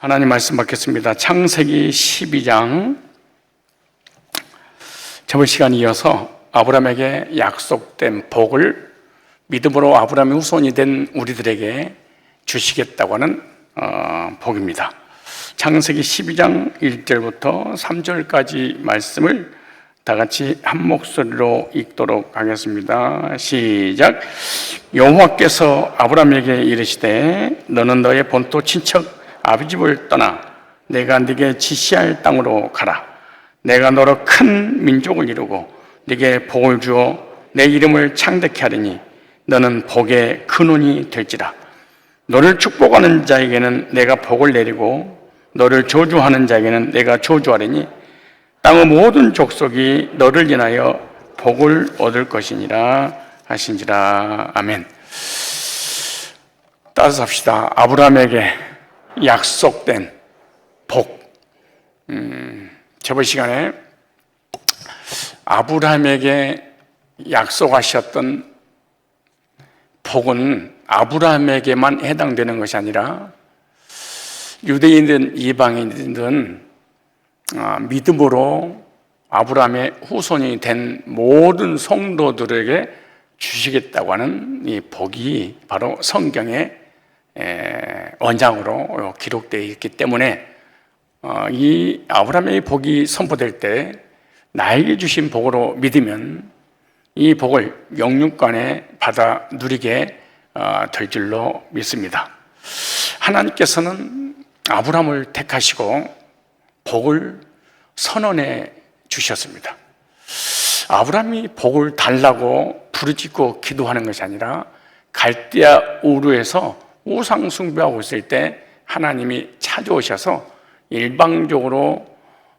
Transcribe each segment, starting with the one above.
하나님 말씀 받겠습니다. 창세기 12장 저번 시간에 이어서 아브라함에게 약속된 복을 믿음으로 아브라함의 후손이 된 우리들에게 주시겠다고 하는 복입니다. 창세기 12장 1절부터 3절까지 말씀을 다 같이 한 목소리로 읽도록 하겠습니다. 시작. 여호와께서 아브라함에게 이르시되 너는 너의 본토 친척 아비 집을 떠나 내가 네게 지시할 땅으로 가라. 내가 너로 큰 민족을 이루고 네게 복을 주어 내 이름을 창대케 하리니 너는 복의 근원이 될지라. 너를 축복하는 자에게는 내가 복을 내리고 너를 저주하는 자에게는 내가 저주하리니 땅의 모든 족속이 너를 인하여 복을 얻을 것이니라 하신지라. 아멘. 따라서 합시다. 아브라함에게 약속된 복. 저번 시간에 아브라함에게 약속하셨던 복은 아브라함에게만 해당되는 것이 아니라 유대인이든 이방인이든 믿음으로 아브라함의 후손이 된 모든 성도들에게 주시겠다고 하는 이 복이 바로 성경의 언약으로 기록되어 있기 때문에 이 아브라함의 복이 선포될 때 나에게 주신 복으로 믿으면 이 복을 영육간에 받아 누리게 될 줄로 믿습니다. 하나님께서는 아브라함을 택하시고 복을 선언해 주셨습니다. 아브라함이 복을 달라고 부르짖고 기도하는 것이 아니라 갈대아 우르에서 우상 숭배하고 있을 때 하나님이 찾아오셔서 일방적으로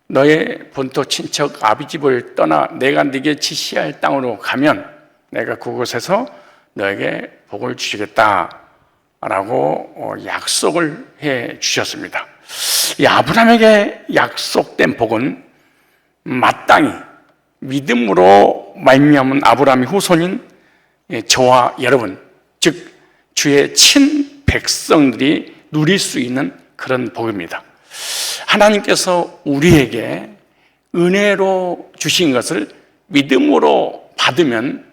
너의 본토 친척 아비 집을 떠나 내가 네게 지시할 땅으로 가면 내가 그곳에서 너에게 복을 주시겠다라고 약속을 해 주셨습니다. 이 아브라함에게 약속된 복은 마땅히 믿음으로 말미암은 아브라함의 후손인 저와 여러분, 즉 주의 친 백성들이 누릴 수 있는 그런 복입니다. 하나님께서 우리에게 은혜로 주신 것을 믿음으로 받으면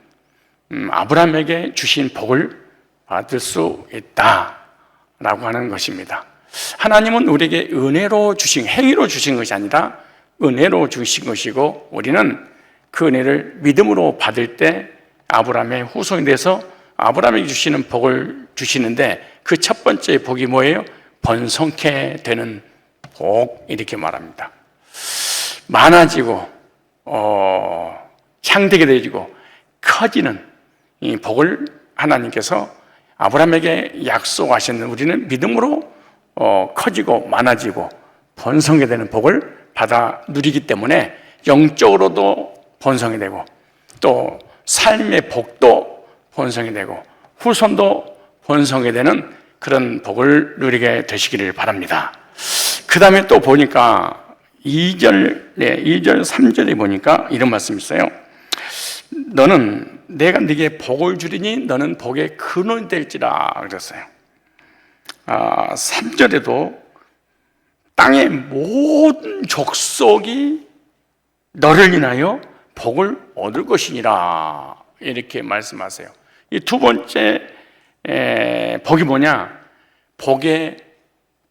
아브라함에게 주신 복을 받을 수 있다라고 하는 것입니다. 하나님은 우리에게 은혜로 주신, 행위로 주신 것이 아니라 은혜로 주신 것이고 우리는 그 은혜를 믿음으로 받을 때 아브라함의 후손이 돼서 아브라함에게 주시는 복을 주시는데 그 첫 번째 복이 뭐예요? 번성케 되는 복, 이렇게 말합니다. 많아지고 창대게 되어지고 커지는 이 복을 하나님께서 아브라함에게 약속하셨는 우리는 믿음으로 커지고 많아지고 번성게 되는 복을 받아 누리기 때문에 영적으로도 번성이 되고 또 삶의 복도 번성이 되고 후손도 번성이 되는 그런 복을 누리게 되시기를 바랍니다. 그 다음에 또 보니까 2절, 3절에 보니까 이런 말씀이 있어요. 너는 내가 네게 복을 주리니 너는 복의 근원이 될지라 그랬어요. 3절에도 땅의 모든 족속이 너를 인하여 복을 얻을 것이니라 이렇게 말씀하세요. 이 두 번째 복이 뭐냐? 복의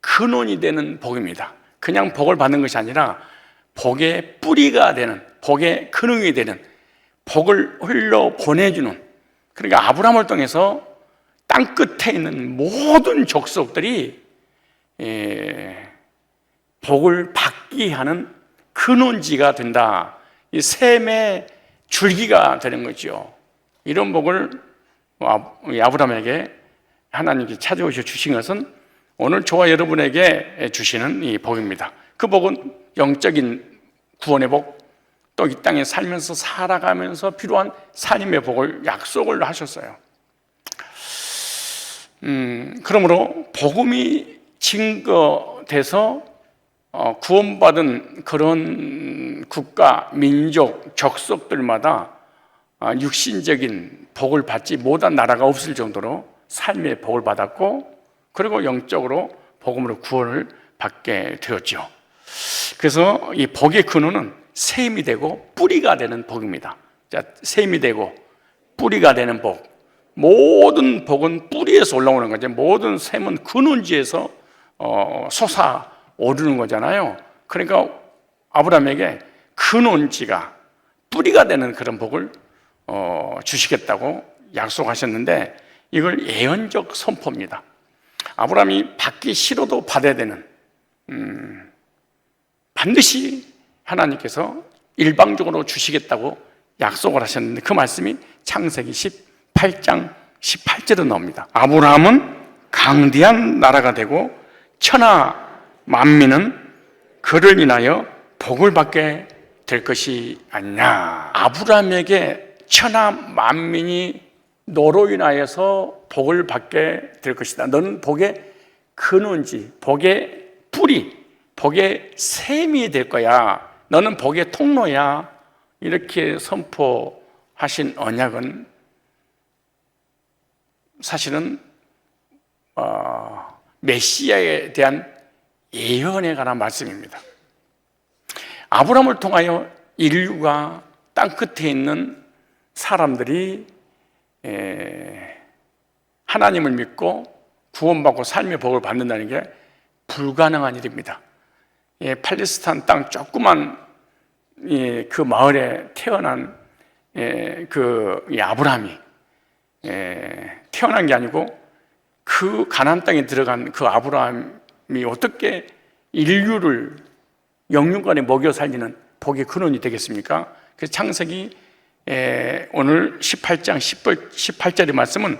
근원이 되는 복입니다. 그냥 복을 받는 것이 아니라 복의 뿌리가 되는, 복의 근원이 되는, 복을 흘러 보내주는, 그러니까 아브라함을 통해서 땅 끝에 있는 모든 족속들이 복을 받게 하는 근원지가 된다. 이 셈의 줄기가 되는 거죠. 이런 복을 아브라함에게 하나님께 찾아오셔 주신 것은 오늘 저와 여러분에게 주시는 이 복입니다. 그 복은 영적인 구원의 복, 또 이 땅에 살면서 살아가면서 필요한 삶의 복을 약속을 하셨어요. 그러므로 복음이 증거돼서 구원받은 그런 국가, 민족, 족속들마다 육신적인 복을 받지 못한 나라가 없을 정도로 삶의 복을 받았고, 그리고 영적으로 복음으로 구원을 받게 되었죠. 그래서 이 복의 근원은 샘이 되고 뿌리가 되는 복입니다. 자, 샘이 되고 뿌리가 되는 복. 모든 복은 뿌리에서 올라오는 거죠. 모든 샘은 근원지에서 솟아오르는 거잖아요. 그러니까 아브라함에게 근원지가 뿌리가 되는 그런 복을 주시겠다고 약속하셨는데, 이걸 예언적 선포입니다. 아브라함이 받기 싫어도 받아야 되는, 반드시 하나님께서 일방적으로 주시겠다고 약속을 하셨는데, 그 말씀이 창세기 18장 18절에 나옵니다. 아브라함은 강대한 나라가 되고 천하 만민은 그를 인하여 복을 받게 될 것이 아니냐. 아브라함에게 천하 만민이 너로 인하여서 복을 받게 될 것이다. 너는 복의 근원지, 복의 뿌리, 복의 샘이 될 거야. 너는 복의 통로야. 이렇게 선포하신 언약은 사실은 메시아에 대한 예언에 관한 말씀입니다. 아브라함을 통하여 인류가 땅끝에 있는 사람들이 하나님을 믿고 구원받고 삶의 복을 받는다는 게 불가능한 일입니다. 팔레스타인 땅 조그만 그 마을에 태어난 그 아브라함이 태어난 게 아니고, 그 가나안 땅에 들어간 그 아브라함이 어떻게 인류를 영육간에 먹여 살리는 복의 근원이 되겠습니까? 그래서 창세기 오늘 18장 18절의 말씀은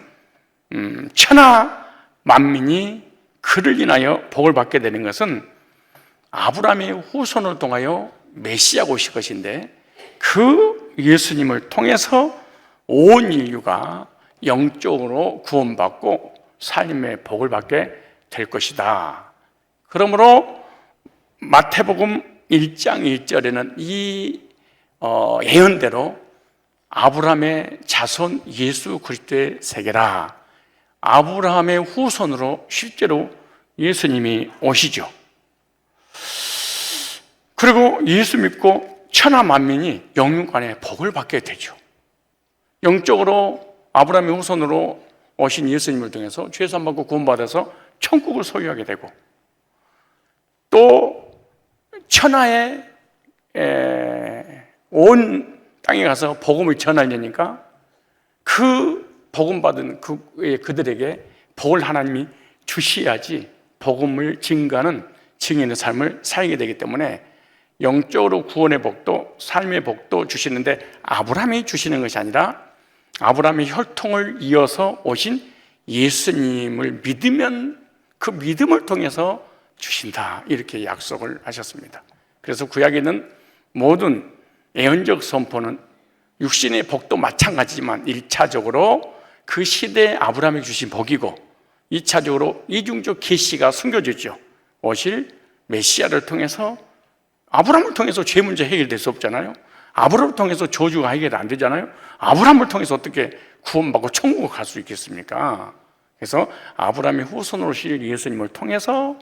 천하 만민이 그를 인하여 복을 받게 되는 것은 아브라함의 후손을 통하여 메시아가 오실 것인데, 그 예수님을 통해서 온 인류가 영적으로 구원받고 삶의 복을 받게 될 것이다. 그러므로 마태복음 1장 1절에는 이 예언대로 아브라함의 자손 예수 그리스도의 세계라, 아브라함의 후손으로 실제로 예수님이 오시죠. 그리고 예수 믿고 천하 만민이 영육간에 복을 받게 되죠. 영적으로 아브라함의 후손으로 오신 예수님을 통해서 죄산 받고 구원받아서 천국을 소유하게 되고, 또 천하의 온 땅에 가서 복음을 전하려니까 그 복음 받은 그들에게 복을 하나님이 주셔야지 복음을 증거하는 증인의 삶을 살게 되기 때문에 영적으로 구원의 복도 삶의 복도 주시는데, 아브라함이 주시는 것이 아니라 아브라함의 혈통을 이어서 오신 예수님을 믿으면 그 믿음을 통해서 주신다, 이렇게 약속을 하셨습니다. 그래서 구약에 있는 모든 예언적 선포는 육신의 복도 마찬가지지만 1차적으로 그 시대에 아브라함이 주신 복이고, 2차적으로 이중적 계시가 숨겨졌죠. 오실 메시아를 통해서, 아브라함을 통해서 죄 문제 해결될 수 없잖아요. 아브라함을 통해서 저주가 해결 안 되잖아요. 아브라함을 통해서 어떻게 구원받고 천국을 갈 수 있겠습니까? 그래서 아브라함의 후손으로 오실 예수님을 통해서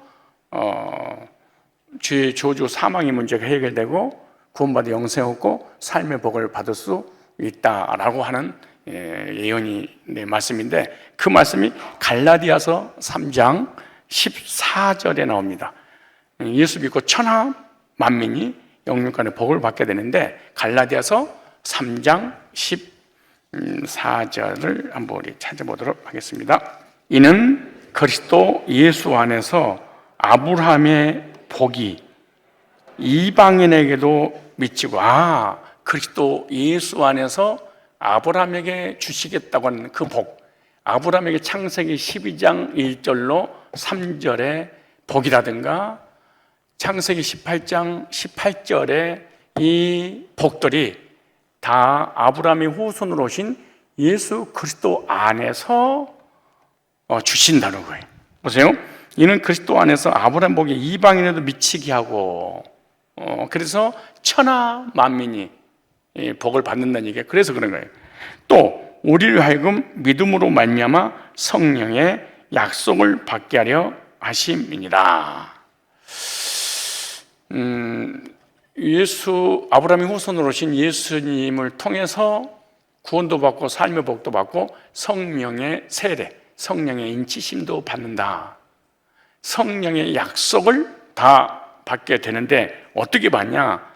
죄, 저주, 사망의 문제가 해결되고 구원받아 영생 얻고 삶의 복을 받을 수 있다라고 하는 예언이 말씀인데, 그 말씀이 갈라디아서 3장 14절에 나옵니다. 예수 믿고 천하 만민이 영육간의 복을 받게 되는데, 갈라디아서 3장 14절을 한번 우리 찾아보도록 하겠습니다. 이는 그리스도 예수 안에서 아브라함의 복이 이방인에게도 미치고, 그리스도 예수 안에서 아브라함에게 주시겠다고 하는 그 복, 아브라함에게 창세기 12장 1절로 3절의 복이라든가 창세기 18장 18절의 이 복들이 다 아브라함의 후손으로 오신 예수 그리스도 안에서 주신다는 거예요. 보세요. 이는 그리스도 안에서 아브라함 복이 이방인에도 미치게 하고, 그래서 천하 만민이 복을 받는다는 얘기예요. 그래서 그런 거예요. 또 우리를 하여금 믿음으로 말미암아 성령의 약속을 받게 하려 하심이니라. 아브라함의 후손으로 오신 예수님을 통해서 구원도 받고 삶의 복도 받고 성령의 세례, 성령의 인치심도 받는다. 성령의 약속을 다 받게 되는데 어떻게 받냐?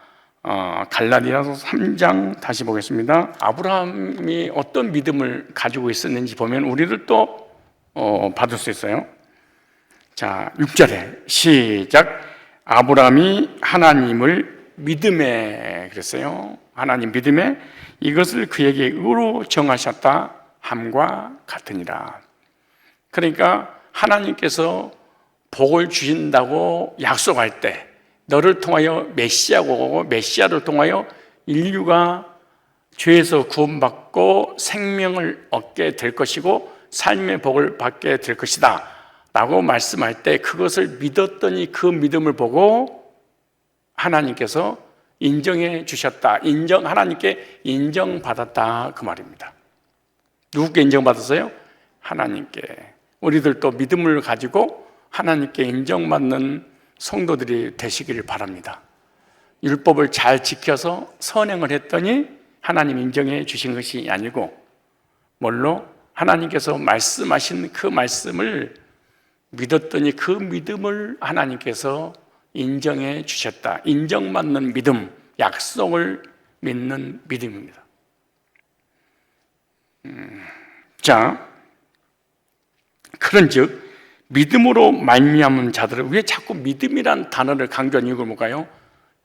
갈라디아서 3장 다시 보겠습니다. 아브라함이 어떤 믿음을 가지고 있었는지 보면 우리들도 받을 수 있어요. 자, 6절에 시작. 아브라함이 하나님을 믿음에, 그랬어요. 하나님 믿음에 이것을 그에게 의로 정하셨다 함과 같으니라. 그러니까 하나님께서 복을 주신다고 약속할 때 너를 통하여 메시아가 오고 메시아를 통하여 인류가 죄에서 구원받고 생명을 얻게 될 것이고 삶의 복을 받게 될 것이다 라고 말씀할 때 그것을 믿었더니 그 믿음을 보고 하나님께서 인정해 주셨다. 하나님께 인정받았다 그 말입니다. 누구께 인정받았어요? 하나님께. 우리들도 믿음을 가지고 하나님께 인정받는 성도들이 되시기를 바랍니다. 율법을 잘 지켜서 선행을 했더니 하나님 인정해 주신 것이 아니고 뭘로? 하나님께서 말씀하신 그 말씀을 믿었더니 그 믿음을 하나님께서 인정해 주셨다. 인정받는 믿음, 약속을 믿는 믿음입니다. 자, 그런즉 믿음으로 말미암은 자들은, 왜 자꾸 믿음이란 단어를 강조한 이유가 뭘까요?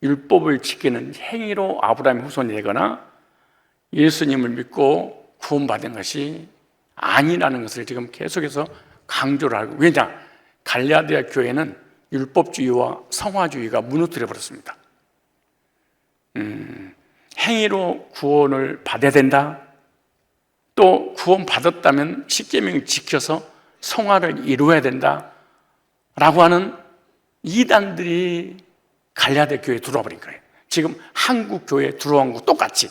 율법을 지키는 행위로 아브라함의 후손이 되거나 예수님을 믿고 구원받은 것이 아니라는 것을 지금 계속해서 강조를 하고, 왜냐? 갈라디아 교회는 율법주의와 성화주의가 무너뜨려 버렸습니다. 행위로 구원을 받아야 된다. 또 구원받았다면 십계명을 지켜서 성화를 이루어야 된다 라고 하는 이단들이 갈라디아 교회에 들어와 버린 거예요. 지금 한국 교회에 들어온 거 똑같이.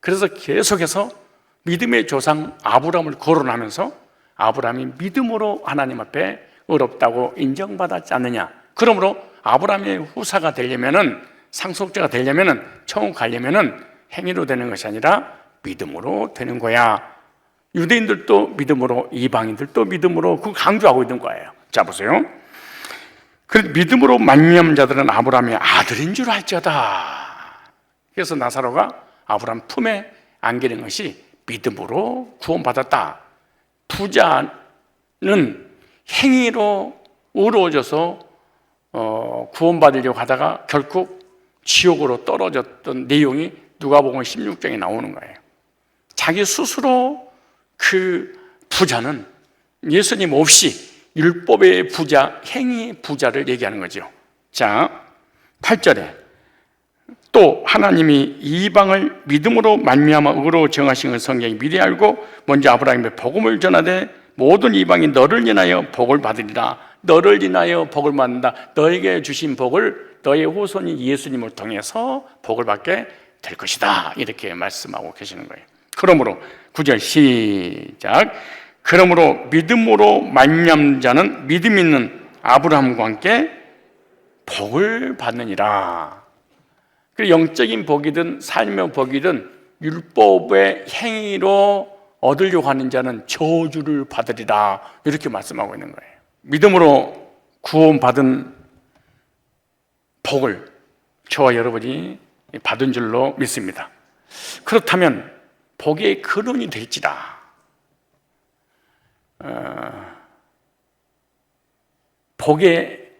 그래서 계속해서 믿음의 조상 아브라함을 거론하면서 아브라함이 믿음으로 하나님 앞에 의롭다고 인정받았지 않느냐. 그러므로 아브라함의 후사가 되려면은, 상속자가 되려면은, 천국 가려면은 행위로 되는 것이 아니라 믿음으로 되는 거야. 유대인들도 믿음으로, 이방인들도 믿음으로, 그거 강조하고 있는 거예요. 자, 보세요. 그 믿음으로 말미암은 자들은 아브라함의 아들인 줄 알지어다. 그래서 나사로가 아브라함 품에 안기는 것이 믿음으로 구원받았다. 부자는 행위로 의로워져서 구원받으려고 하다가 결국 지옥으로 떨어졌던 내용이 누가복음 16장에 나오는 거예요. 자기 스스로 그 부자는 예수님 없이 율법의 부자, 행위의 부자를 얘기하는 거죠. 자, 8절에 또 하나님이 이방을 믿음으로 말미암아 의로 정하신 걸 성경이 미리 알고 먼저 아브라함의 복음을 전하되 모든 이방이 너를 인하여 복을 받으리라. 너를 인하여 복을 받는다. 너에게 주신 복을 너의 후손인 예수님을 통해서 복을 받게 될 것이다. 이렇게 말씀하고 계시는 거예요. 그러므로 9절 시작. 그러므로 믿음으로 말미암는 자는 믿음 있는 아브라함과 함께 복을 받느니라. 영적인 복이든 삶의 복이든 율법의 행위로 얻으려고 하는 자는 저주를 받으리라. 이렇게 말씀하고 있는 거예요. 믿음으로 구원받은 복을 저와 여러분이 받은 줄로 믿습니다. 그렇다면 복의 근원이 될지라. 복의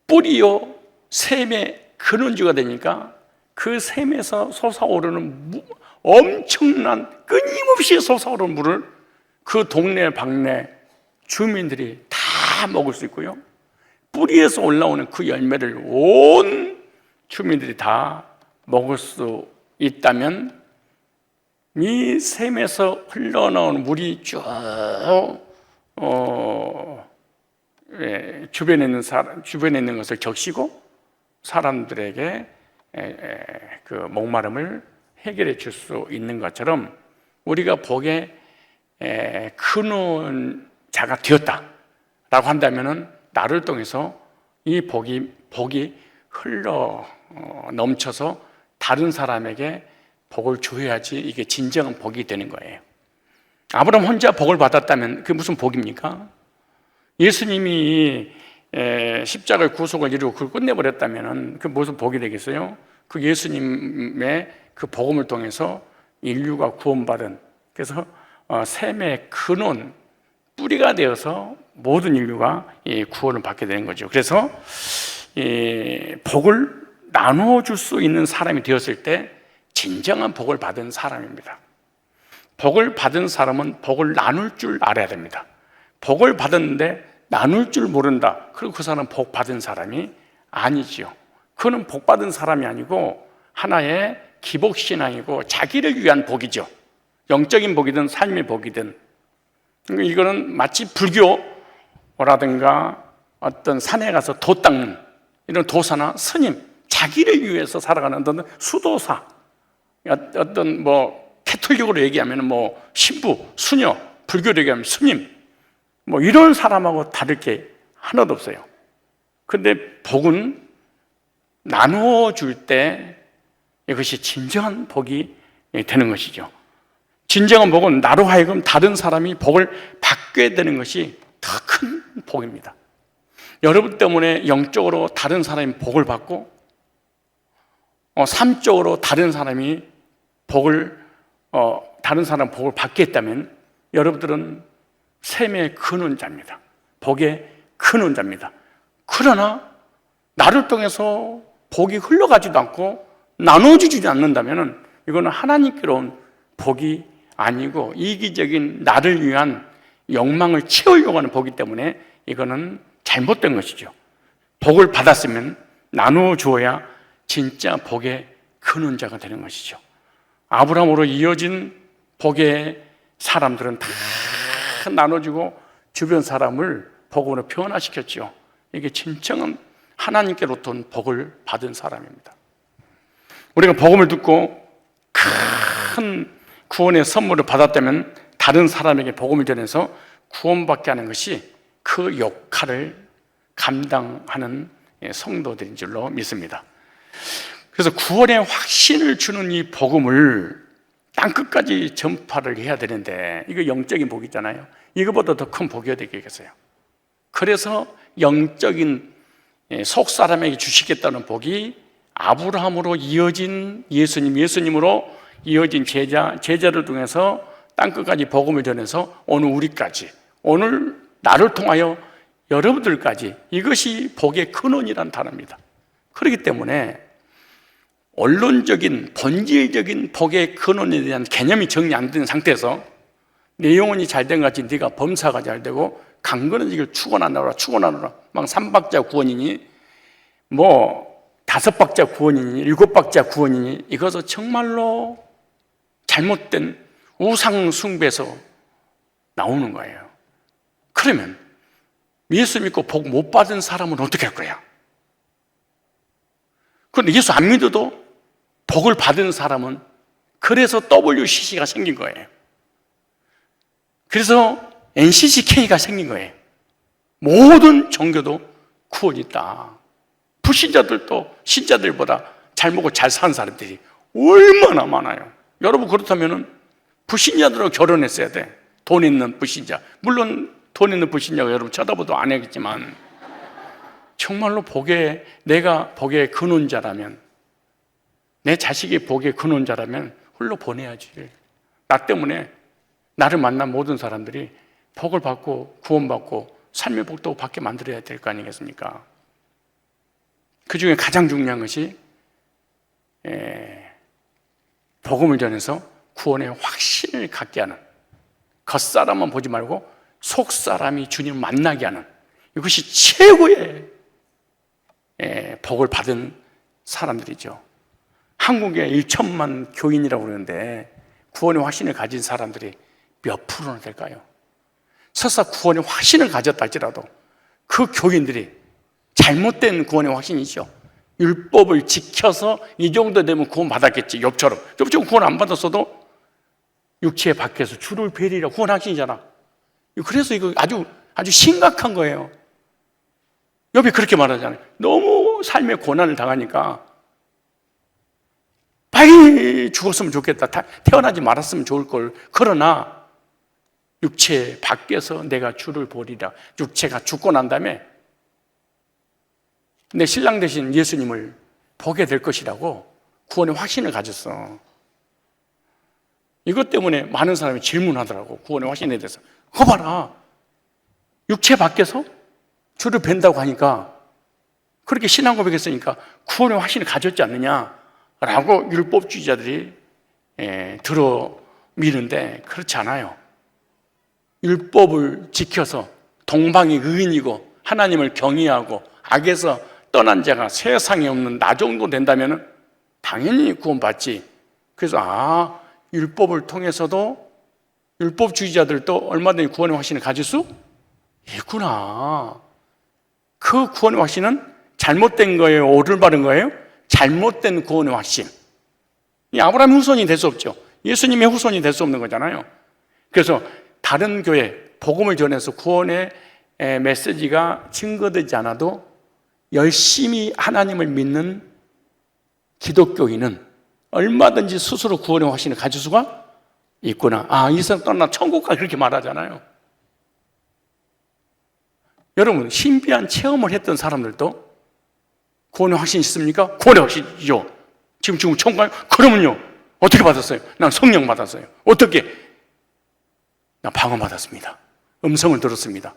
뿌리요 샘의 근원지가 되니까 그 샘에서 솟아오르는 엄청난 끊임없이 솟아오르는 물을 그 동네 방네 주민들이 다 먹을 수 있고요, 뿌리에서 올라오는 그 열매를 온 주민들이 다 먹을 수 있다면 이 샘에서 흘러나오는 물이 쭉 주변에 있는 것을 적시고 사람들에게 그 목마름을 해결해 줄 수 있는 것처럼 우리가 복의 큰 자가 되었다라고 한다면은 나를 통해서 이 복이 흘러 넘쳐서 다른 사람에게 복을 줘야지 이게 진정한 복이 되는 거예요. 아브라함 혼자 복을 받았다면 그게 무슨 복입니까? 예수님이 십자가의 구속을 이루고 그걸 끝내버렸다면 그 무슨 복이 되겠어요? 그 예수님의 그 복음을 통해서 인류가 구원받은, 그래서 셈의 근원, 뿌리가 되어서 모든 인류가 구원을 받게 되는 거죠. 그래서 복을 나누어 줄 수 있는 사람이 되었을 때 진정한 복을 받은 사람입니다. 복을 받은 사람은 복을 나눌 줄 알아야 됩니다. 복을 받았는데 나눌 줄 모른다, 그리고 그 사람은 복 받은 사람이 아니지요. 그는 복 받은 사람이 아니고 하나의 기복신앙이고 자기를 위한 복이죠. 영적인 복이든 삶의 복이든. 이거는 마치 불교라든가 어떤 산에 가서 도 닦는 이런 도사나 스님, 자기를 위해서 살아가는 어떤 수도사, 어떤 캐톨릭으로 얘기하면 신부, 수녀, 불교로 얘기하면 스님, 이런 사람하고 다를 게 하나도 없어요. 근데 복은 나누어 줄 때 이것이 진정한 복이 되는 것이죠. 진정한 복은 나로 하여금 다른 사람이 복을 받게 되는 것이 더 큰 복입니다. 여러분 때문에 영적으로 다른 사람이 복을 받고 삶적으로 다른 사람이 복을 받게 했다면 여러분들은 셈의 근원자입니다. 복의 근원자입니다. 그러나 나를 통해서 복이 흘러가지도 않고 나눠주지 않는다면 이거는 하나님께로 온 복이 아니고 이기적인 나를 위한 욕망을 채우려고 하는 복이기 때문에 이거는 잘못된 것이죠. 복을 받았으면 나누어 주어야 진짜 복의 근원자가 되는 것이죠. 아브라함으로 이어진 복의 사람들은 다 나눠주고 주변 사람을 복으로 변화시켰죠. 이게 진정한 하나님께로부터 온 복을 받은 사람입니다. 우리가 복음을 듣고 큰 구원의 선물을 받았다면 다른 사람에게 복음을 전해서 구원받게 하는 것이 그 역할을 감당하는 성도들인 줄로 믿습니다. 그래서 구원의 확신을 주는 이 복음을 땅끝까지 전파를 해야 되는데 이거 영적인 복이잖아요. 이거보다 더 큰 복이 어디 있겠어요? 그래서 영적인 속사람에게 주시겠다는 복이 아브라함으로 이어진 예수님으로 이어진 제자를 통해서 땅끝까지 복음을 전해서 오늘 우리까지, 오늘 나를 통하여 여러분들까지, 이것이 복의 근원이라는 단어입니다. 그렇기 때문에 언론적인 본질적인 복의 근원에 대한 개념이 정리 안 된 상태에서 내 영혼이 잘된 것 같이 네가 범사가 잘 되고 강건해지길 축원하노라 막 3박자 구원이니 5박자 구원이니 7박자 구원이니 이것은 정말로 잘못된 우상 숭배에서 나오는 거예요. 그러면 예수 믿고 복 못 받은 사람은 어떻게 할 거야? 그런데 예수 안 믿어도 복을 받은 사람은, 그래서 WCC가 생긴 거예요. 그래서 NCCK가 생긴 거예요. 모든 종교도 구원이 있다. 불신자들도 신자들보다 잘 먹고 잘 사는 사람들이 얼마나 많아요. 여러분, 그렇다면 불신자들하고 결혼했어야 돼. 돈 있는 불신자. 물론 돈 있는 불신자가 여러분 쳐다봐도 안 하겠지만 정말로 내가 복의 근원자라면, 내 자식이 복의 근원자라면 홀로 보내야지. 나 때문에 나를 만난 모든 사람들이 복을 받고 구원받고 삶의 복도 받게 만들어야 될 거 아니겠습니까? 그 중에 가장 중요한 것이 복음을 전해서 구원의 확신을 갖게 하는, 겉사람만 보지 말고 속사람이 주님을 만나게 하는, 이것이 최고의 복을 받은 사람들이죠. 한국에 1천만 교인이라고 그러는데 구원의 확신을 가진 사람들이 몇 프로나 될까요? 설사 구원의 확신을 가졌다 할지라도 그 교인들이 잘못된 구원의 확신이죠. 율법을 지켜서 이 정도 되면 구원 받았겠지. 욥처럼 구원 안 받았어도 육체 밖에서 주를 베리라 구원 확신이잖아. 그래서 이거 아주 심각한 거예요. 욥이 그렇게 말하잖아요. 너무 삶의 고난을 당하니까 빨리 죽었으면 좋겠다. 태어나지 말았으면 좋을 걸. 그러나 육체 밖에서 내가 주를 보리라. 육체가 죽고 난 다음에 내 신랑 되신 예수님을 보게 될 것이라고 구원의 확신을 가졌어. 이것 때문에 많은 사람이 질문하더라고. 구원의 확신에 대해서. 그거 봐라. 육체 밖에서 주를 뵌다고 하니까 그렇게 신앙 고백했으니까 구원의 확신을 가졌지 않느냐라고 율법주의자들이 들어 미는데 그렇지 않아요. 율법을 지켜서 동방이 의인이고 하나님을 경외하고 악에서 떠난 자가 세상에 없는 나 정도 된다면 당연히 구원받지. 그래서 율법을 통해서도 율법주의자들도 얼마든지 구원의 확신을 가질 수 있구나. 그 구원의 확신은 잘못된 거예요? 옳을 바른 거예요? 잘못된 구원의 확신. 이 아브라함의 후손이 될 수 없죠. 예수님의 후손이 될 수 없는 거잖아요. 그래서 다른 교회, 복음을 전해서 구원의 메시지가 증거되지 않아도 열심히 하나님을 믿는 기독교인은 얼마든지 스스로 구원의 확신을 가질 수가 있구나. 이 사람 떠나 천국 가 그렇게 말하잖아요. 여러분, 신비한 체험을 했던 사람들도 구원의 확신이 있습니까? 구원의 확신이죠. 지금 천국 가요? 그러면요, 어떻게 받았어요? 난 성령 받았어요. 어떻게? 나 방언 받았습니다. 음성을 들었습니다.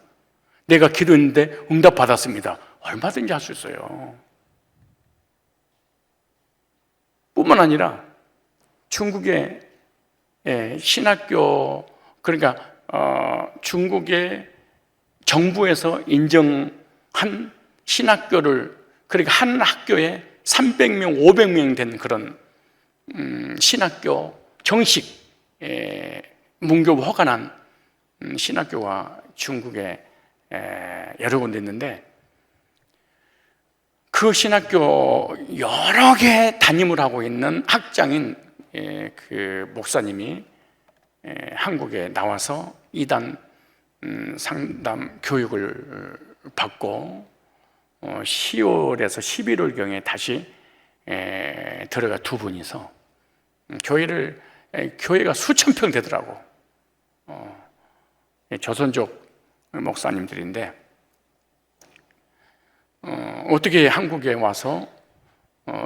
내가 기도했는데 응답 받았습니다. 얼마든지 할 수 있어요. 뿐만 아니라 중국의 신학교, 그러니까 중국의 정부에서 인정한 신학교를, 그러니까 한 학교에 300명, 500명 된 그런 신학교, 정식 문교부 허가난 신학교가 중국에 여러 군데 있는데, 그 신학교 여러 개 담임을 하고 있는 학장인 그 목사님이 한국에 나와서 이단 상담 교육을 받고 10월에서 11월경에 다시 들어가 두 분이서 교회가 수천 평 되더라고. 조선족 목사님들인데 어떻게 한국에 와서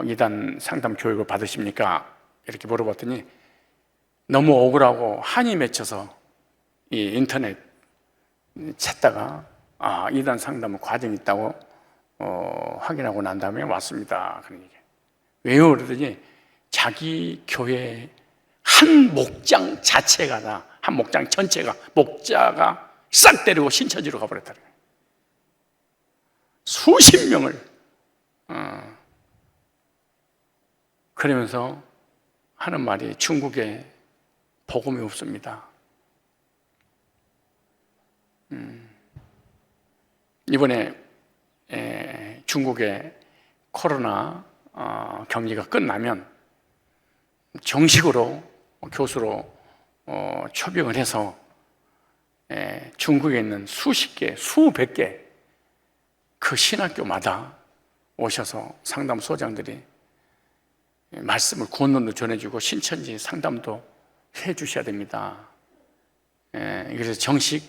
이단 상담 교육을 받으십니까? 이렇게 물어봤더니 너무 억울하고 한이 맺혀서 이 인터넷 찾다가 이단 상담 과정이 있다고 확인하고 난 다음에 왔습니다. 그런 얘기. 왜요? 그러더니 자기 교회 한 목장 자체가 한 목장 전체가 목자가 싹 때리고 신천지로 가버렸다. 수십 명을 그러면서 하는 말이 중국에 복음이 없습니다. 이번에 중국의 코로나 격리가 끝나면 정식으로 교수로 초빙을 해서 중국에 있는 수십 개, 수백 개 그 신학교마다 오셔서 상담소장들이 말씀을 구원론도 전해주고 신천지 상담도 해주셔야 됩니다. 그래서 정식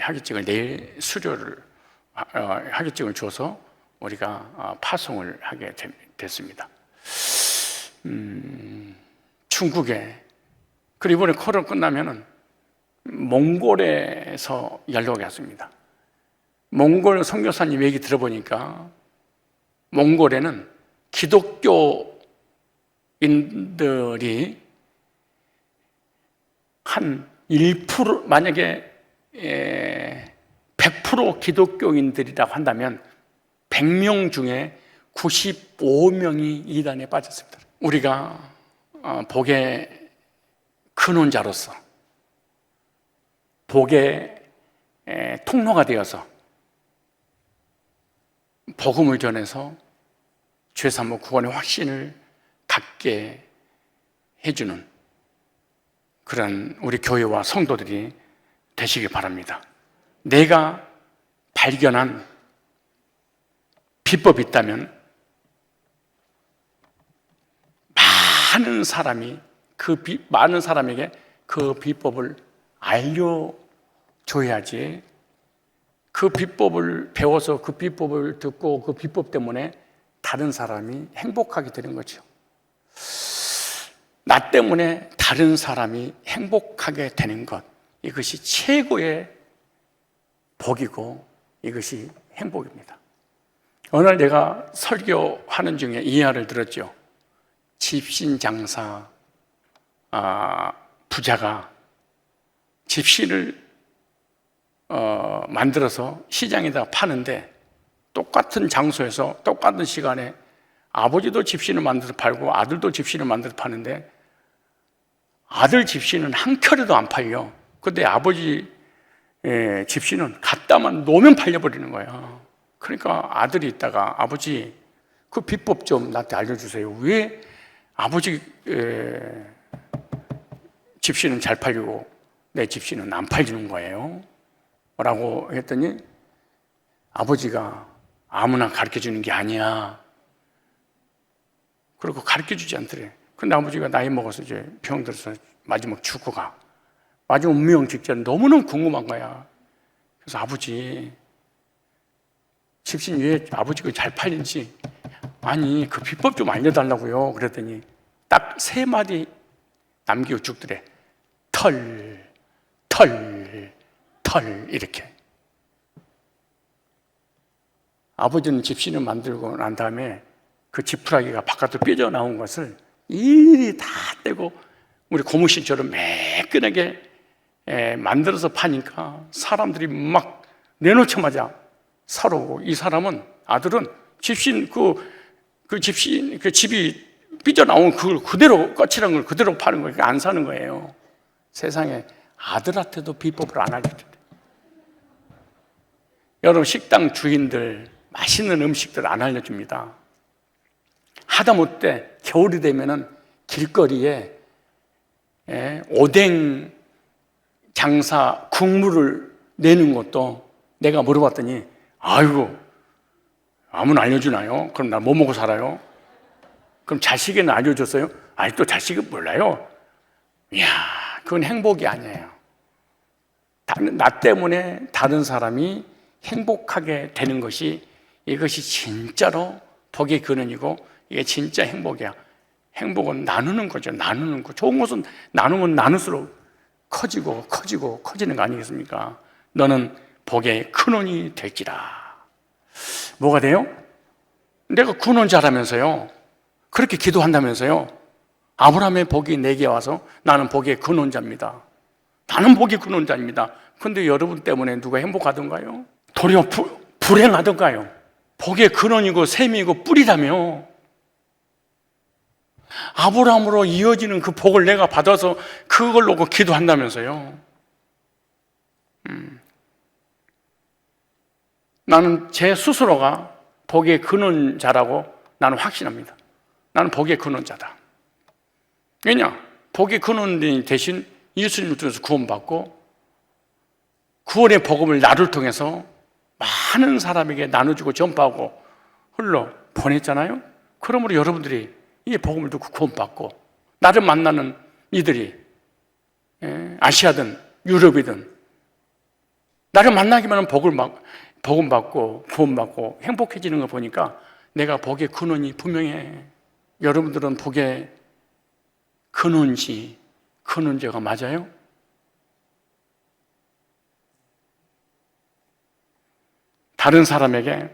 학위증을 내일 수료를 학위증을 줘서 우리가 파송을 하게 됐습니다. 중국에, 그리고 이번에 코로나 끝나면은 몽골에서 연락이 왔습니다. 몽골 선교사님 얘기 들어보니까 몽골에는 기독교인들이 한 1%, 만약에 100% 기독교인들이라고 한다면 100명 중에 95명이 이단에 빠졌습니다. 우리가 복의 근원자로서, 복의 통로가 되어서 복음을 전해서 죄사함 구원의 확신을 갖게 해주는 그런 우리 교회와 성도들이 되시기 바랍니다. 내가 발견한 비법이 있다면 많은 사람에게 그 비법을 알려줘야지. 그 비법을 배워서 그 비법을 듣고 그 비법 때문에 다른 사람이 행복하게 되는 거죠. 나 때문에 다른 사람이 행복하게 되는 것, 이것이 최고의 복이고 이것이 행복입니다. 어느 날 내가 설교하는 중에 이야기를 들었죠. 집신장사 부자가 집신을 만들어서 시장에다가 파는데, 똑같은 장소에서 똑같은 시간에 아버지도 집신을 만들어서 팔고 아들도 집신을 만들어서 파는데, 아들 집신은 한 켤레도 안 팔려. 근데 아버지 집신은 갖다만 놓으면 팔려버리는 거야. 그러니까 아들이 있다가, 아버지 그 비법 좀 나한테 알려주세요. 왜 아버지 집신은 잘 팔리고 내 집신은 안 팔리는 거예요? 라고 했더니 아버지가 아무나 가르쳐주는 게 아니야. 그리고 가르쳐주지 않더래. 근데 아버지가 나이 먹어서 이제 병 들어서 마지막 죽고 가. 마지막 운명 직전 너무너무 궁금한 거야. 그래서 아버지 집신 왜 아버지가 잘 팔린지, 아니 그 비법 좀 알려달라고요. 그랬더니 딱 3마디 남기고 죽더래. 털 이렇게. 아버지는 집신을 만들고 난 다음에 그 지푸라기가 바깥으로 삐져나온 것을 일일이 다 떼고 우리 고무신처럼 매끈하게 만들어서 파니까 사람들이 막 내놓자마자 사러 오고, 이 사람은, 아들은 집신 그 집신 그 집이 삐져나온 그걸 그대로, 거칠한 걸 그대로 파는 거예요. 안 사는 거예요. 세상에 아들한테도 비법을 안 알려준대. 여러분, 식당 주인들 맛있는 음식들 안 알려줍니다. 하다못해 겨울이 되면은 길거리에 오뎅 장사 국물을 내는 것도 내가 물어봤더니, 아이고 아무나 알려주나요? 그럼 나 뭐 먹고 살아요? 그럼 자식에는 알려줬어요? 아니, 또 자식은 몰라요? 이야, 그건 행복이 아니에요. 나 때문에 다른 사람이 행복하게 되는 것이, 이것이 진짜로 복의 근원이고 이게 진짜 행복이야. 행복은 나누는 거죠. 나누는 거. 좋은 것은 나누면 나눌수록 커지는 거 아니겠습니까? 너는 복의 근원이 될지라. 뭐가 돼요? 내가 근원자라면서요. 그렇게 기도한다면서요. 아브라함의 복이 내게 와서 나는 복의 근원자입니다. 나는 복의 근원자입니다. 근데 여러분 때문에 누가 행복하던가요? 도리어 불행하던가요? 복의 근원이고 샘이고 뿌리라며. 아브라함으로 이어지는 그 복을 내가 받아서 그걸 놓고 기도한다면서요. 나는 제 스스로가 복의 근원자라고 나는 확신합니다. 나는 복의 근원자다. 왜냐? 복의 근원이 대신 예수님을 통해서 구원받고 구원의 복음을 나를 통해서 많은 사람에게 나눠주고 전파하고 흘러 보냈잖아요. 그러므로 여러분들이 이 복음을 듣고 구원받고 나를 만나는 이들이 아시아든 유럽이든 나를 만나기만 하면 복음 받고 구원받고 행복해지는 거 보니까 내가 복의 근원이 분명해. 여러분들은 복의 근원자가 맞아요? 다른 사람에게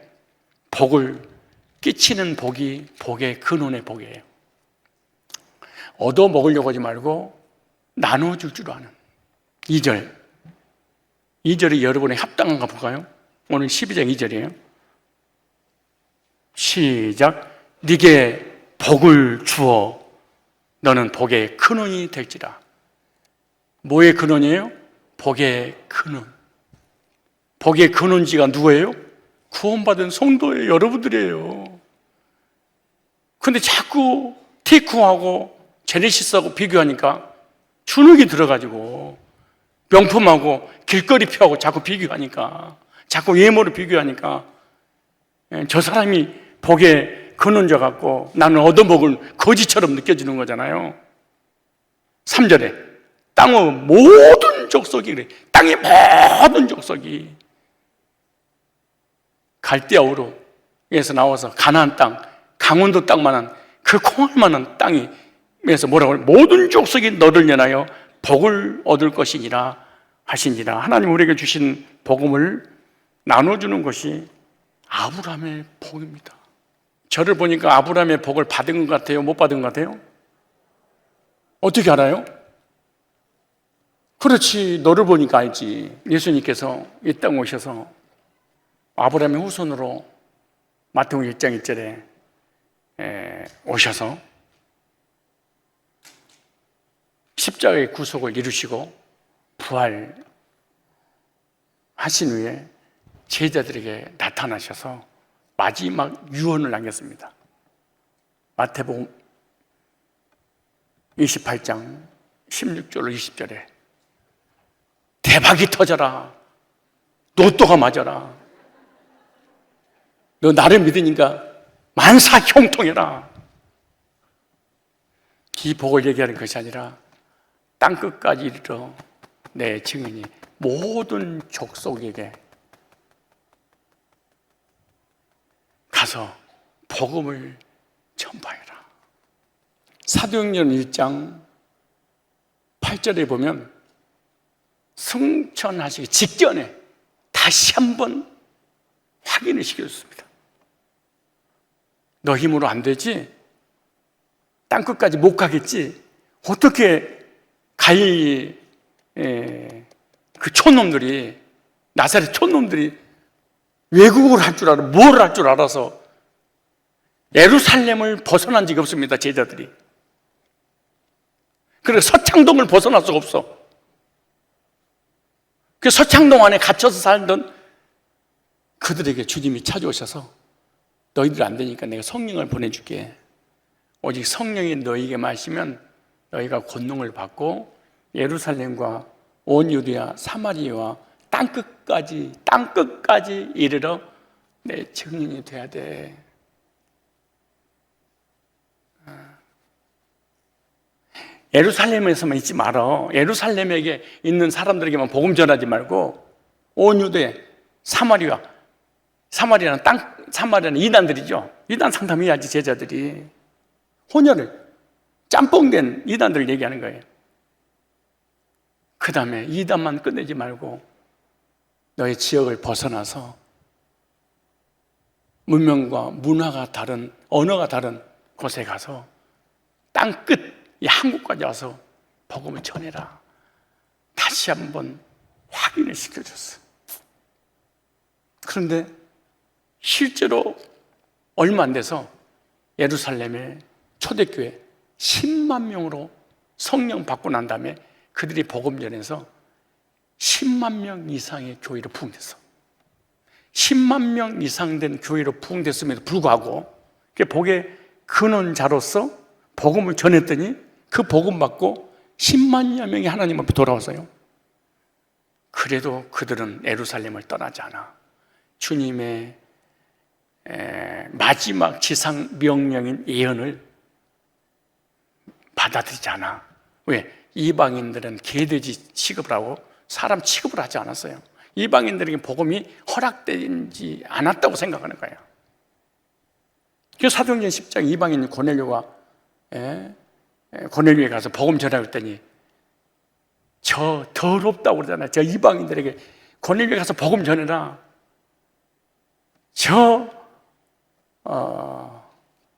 복을 끼치는 복이 복의 근원의 복이에요. 얻어 먹으려고 하지 말고 나눠줄 줄 아는. 2절이 여러분의 합당한가 볼까요? 오늘 12장 2절이에요. 시작. 네게 복을 주어 너는 복의 근원이 될지라. 뭐의 근원이에요? 복의 근원. 복의 근원지가 누구예요? 구원받은 성도예요. 여러분들이에요. 근데 자꾸 티쿠하고 제네시스하고 비교하니까 주눅이 들어가지고, 명품하고 길거리 표하고 자꾸 비교하니까, 자꾸 외모를 비교하니까 저 사람이 복에 근원져 갖고 나는 얻어먹을 거지처럼 느껴지는 거잖아요. 3절에 땅의 모든 족속이 그래. 땅의 모든 족속이 갈대아우로 에서 나와서 가나안 땅, 강원도 땅만한 그 콩알만한 땅이 에서 뭐라고 해요? 모든 족속이 너를 연하여 복을 얻을 것이니라 하시니라. 하나님 우리에게 주신 복음을 나눠주는 것이 아브라함의 복입니다. 저를 보니까 아브라함의 복을 받은 것 같아요? 못 받은 것 같아요? 어떻게 알아요? 그렇지, 너를 보니까 알지. 예수님께서 이 땅 오셔서 아브라함의 후손으로 마태복음 1장 1절에 오셔서 십자가의 구속을 이루시고 부활하신 후에 제자들에게 나타나셔서 마지막 유언을 남겼습니다. 마태복음 28장 16절 20절에 대박이 터져라, 로또가 맞아라, 너 나를 믿으니까 만사 형통해라. 이 복을 얘기하는 것이 아니라 땅끝까지 이르러 내 증인이 모든 족속에게 가서 복음을 전파해라. 사도행전 1장 8절에 보면 승천하시기 직전에 다시 한번 확인을 시켜줬습니다. 너 힘으로 안 되지? 땅끝까지 못 가겠지? 어떻게 갈릴리 그 촌놈들이, 나사렛 촌놈들이 외국어를 할 줄 알아, 뭘 할 줄 알아서 예루살렘을 벗어난 적이 없습니다, 제자들이. 그래서 서창동을 벗어날 수가 없어. 그 서창동 안에 갇혀서 살던 그들에게 주님이 찾아오셔서 너희들 안 되니까 내가 성령을 보내줄게. 오직 성령이 너희에게 마시면 너희가 권능을 받고 예루살렘과 온 유대야 사마리아와 땅끝까지 이르러 내 증인이 돼야 돼. 예루살렘에서만 있지 말어. 예루살렘에게 있는 사람들에게만 복음 전하지 말고 온 유대 사마리아는 이단들이죠. 이단 상담해야지. 제자들이 혼혈을 짬뽕된 이단들을 얘기하는 거예요. 그 다음에 이단만 끝내지 말고 너의 지역을 벗어나서 문명과 문화가 다른, 언어가 다른 곳에 가서 땅끝 이 한국까지 와서 복음을 전해라. 다시 한번 확인을 시켜줬어. 그런데 실제로 얼마 안 돼서 예루살렘의 초대교회 10만 명으로 성령 받고 난 다음에 그들이 복음 전해서 10만 명 이상의 교회로 부흥됐어. 10만 명 이상 된 교회로 부흥됐음에도 불구하고 복의 근원자로서 복음을 전했더니 그 복음 받고 10만여 명이 하나님 앞에 돌아왔어요. 그래도 그들은 예루살렘을 떠나지 않아. 주님의 마지막 지상 명령인 예언을 받아들이지 않아. 왜? 이방인들은 개돼지 취급을 하고 사람 취급을 하지 않았어요. 이방인들에게 복음이 허락되지 않았다고 생각하는 거예요. 그래서 사도행전 10장 이방인 고넬료에 가서 복음 전하고 했더니 저 더럽다고 그러잖아요. 저 이방인들에게 고넬료에 가서 복음 전해라.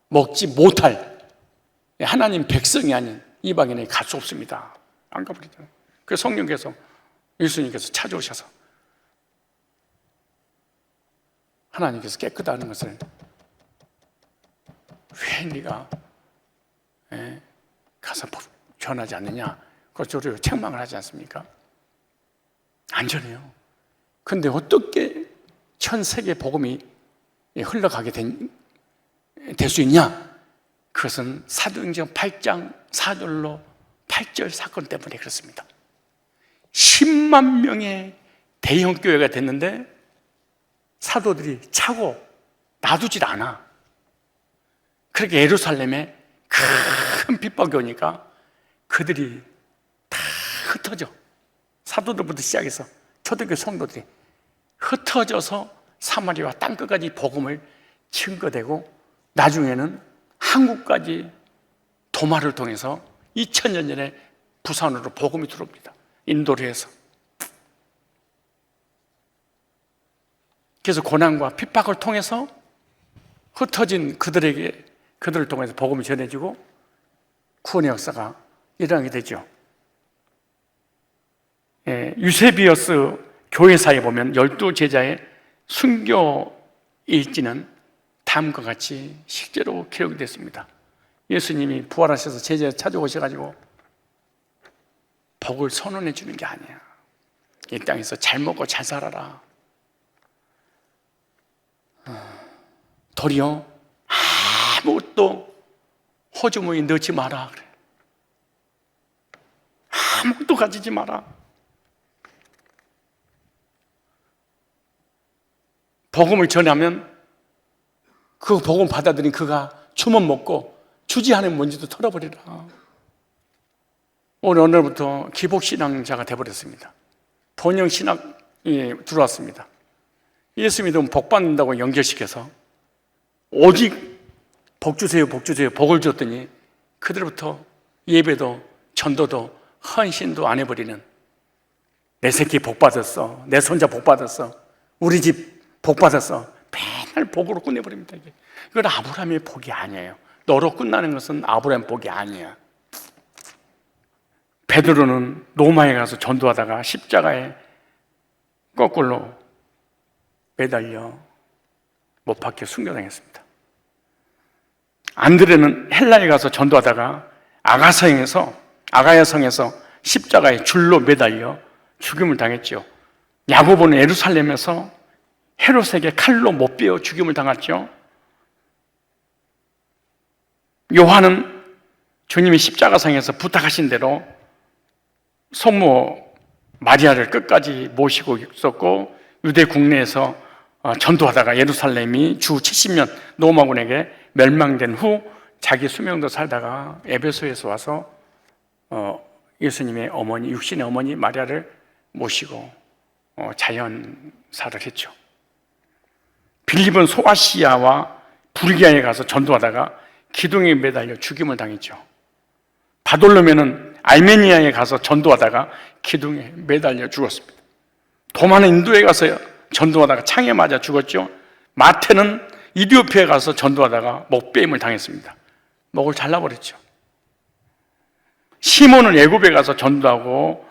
먹지 못할 하나님 백성이 아닌 이방인에게 갈 수 없습니다. 안 가버리잖아요. 그래서 성령께서 예수님께서 찾아오셔서 하나님께서 깨끗하는 것을 왜 네가 가서 전하지 않느냐? 그쪽으로 책망을 하지 않습니까? 안 전해요. 근데 어떻게 전 세계 복음이 흘러가게 될 수 있냐? 그것은 사도행전 8장 4절로 8절 사건 때문에 그렇습니다. 10만 명의 대형 교회가 됐는데 사도들이 차고 놔두질 않아. 그렇게 예루살렘에 큰 핍박이 오니까 그들이 다 흩어져. 사도들부터 시작해서 초대교회 성도들이 흩어져서 사마리아와 땅끝까지 복음을 증거되고 나중에는 한국까지 도마를 통해서 2000년 전에 부산으로 복음이 들어옵니다. 인도를 해서. 그래서 고난과 핍박을 통해서 흩어진 그들을 통해서 복음이 전해지고 구원의 역사가 일어나게 되죠. 유세비어스 교회사에 보면 12제자의 순교 일지는 다음과 같이 실제로 기록이 됐습니다. 예수님이 부활하셔서 제자를 찾아오셔가지고 복을 선언해 주는 게 아니야. 이 땅에서 잘 먹고 잘 살아라. 도리어 아무것도 호주머니에 넣지 마라 그래. 아무것도 가지지 마라. 복음을 전하면 그 복음 받아들인 그가 주문 먹고 주지 않은 뭔지도 털어버리라. 오늘 오늘부터 기복신앙자가 되어버렸습니다. 번영신학이 들어왔습니다. 예수 믿으면 복 받는다고 연결시켜서 오직 복 주세요, 복 주세요, 복을 줬더니 그들부터 예배도 전도도 헌신도 안 해버리는, 내 새끼 복 받았어, 내 손자 복 받았어, 우리 집 복 받았어, 맨날 복으로 끝내버립니다. 이건 아브라함의 복이 아니에요. 너로 끝나는 것은 아브라함 복이 아니야. 베드로는 로마에 가서 전도하다가 십자가에 거꾸로 매달려 못 박혀 순교당했습니다. 안드레는 헬라에 가서 전도하다가 아가야 성에서 십자가에 줄로 매달려 죽임을 당했죠. 야고보는 예루살렘에서 헤롯에게 칼로 못 베어 죽임을 당했죠. 요한은 주님이 십자가상에서 부탁하신 대로 성모 마리아를 끝까지 모시고 있었고, 유대 국내에서 전도하다가 예루살렘이 주 70년 로마군에게 멸망된 후 자기 수명도 살다가 에베소에서 와서 예수님의 어머니, 육신의 어머니 마리아를 모시고 자연사를 했죠. 빌립은 소아시아와 부르기아에 가서 전도하다가 기둥에 매달려 죽임을 당했죠. 바돌로메는 알메니아에 가서 전도하다가 기둥에 매달려 죽었습니다. 도마는 인도에 가서 전도하다가 창에 맞아 죽었죠. 마태는 이디오피아에 가서 전도하다가 목베임을 당했습니다. 목을 잘라버렸죠. 시몬은 애굽에 가서 전도하고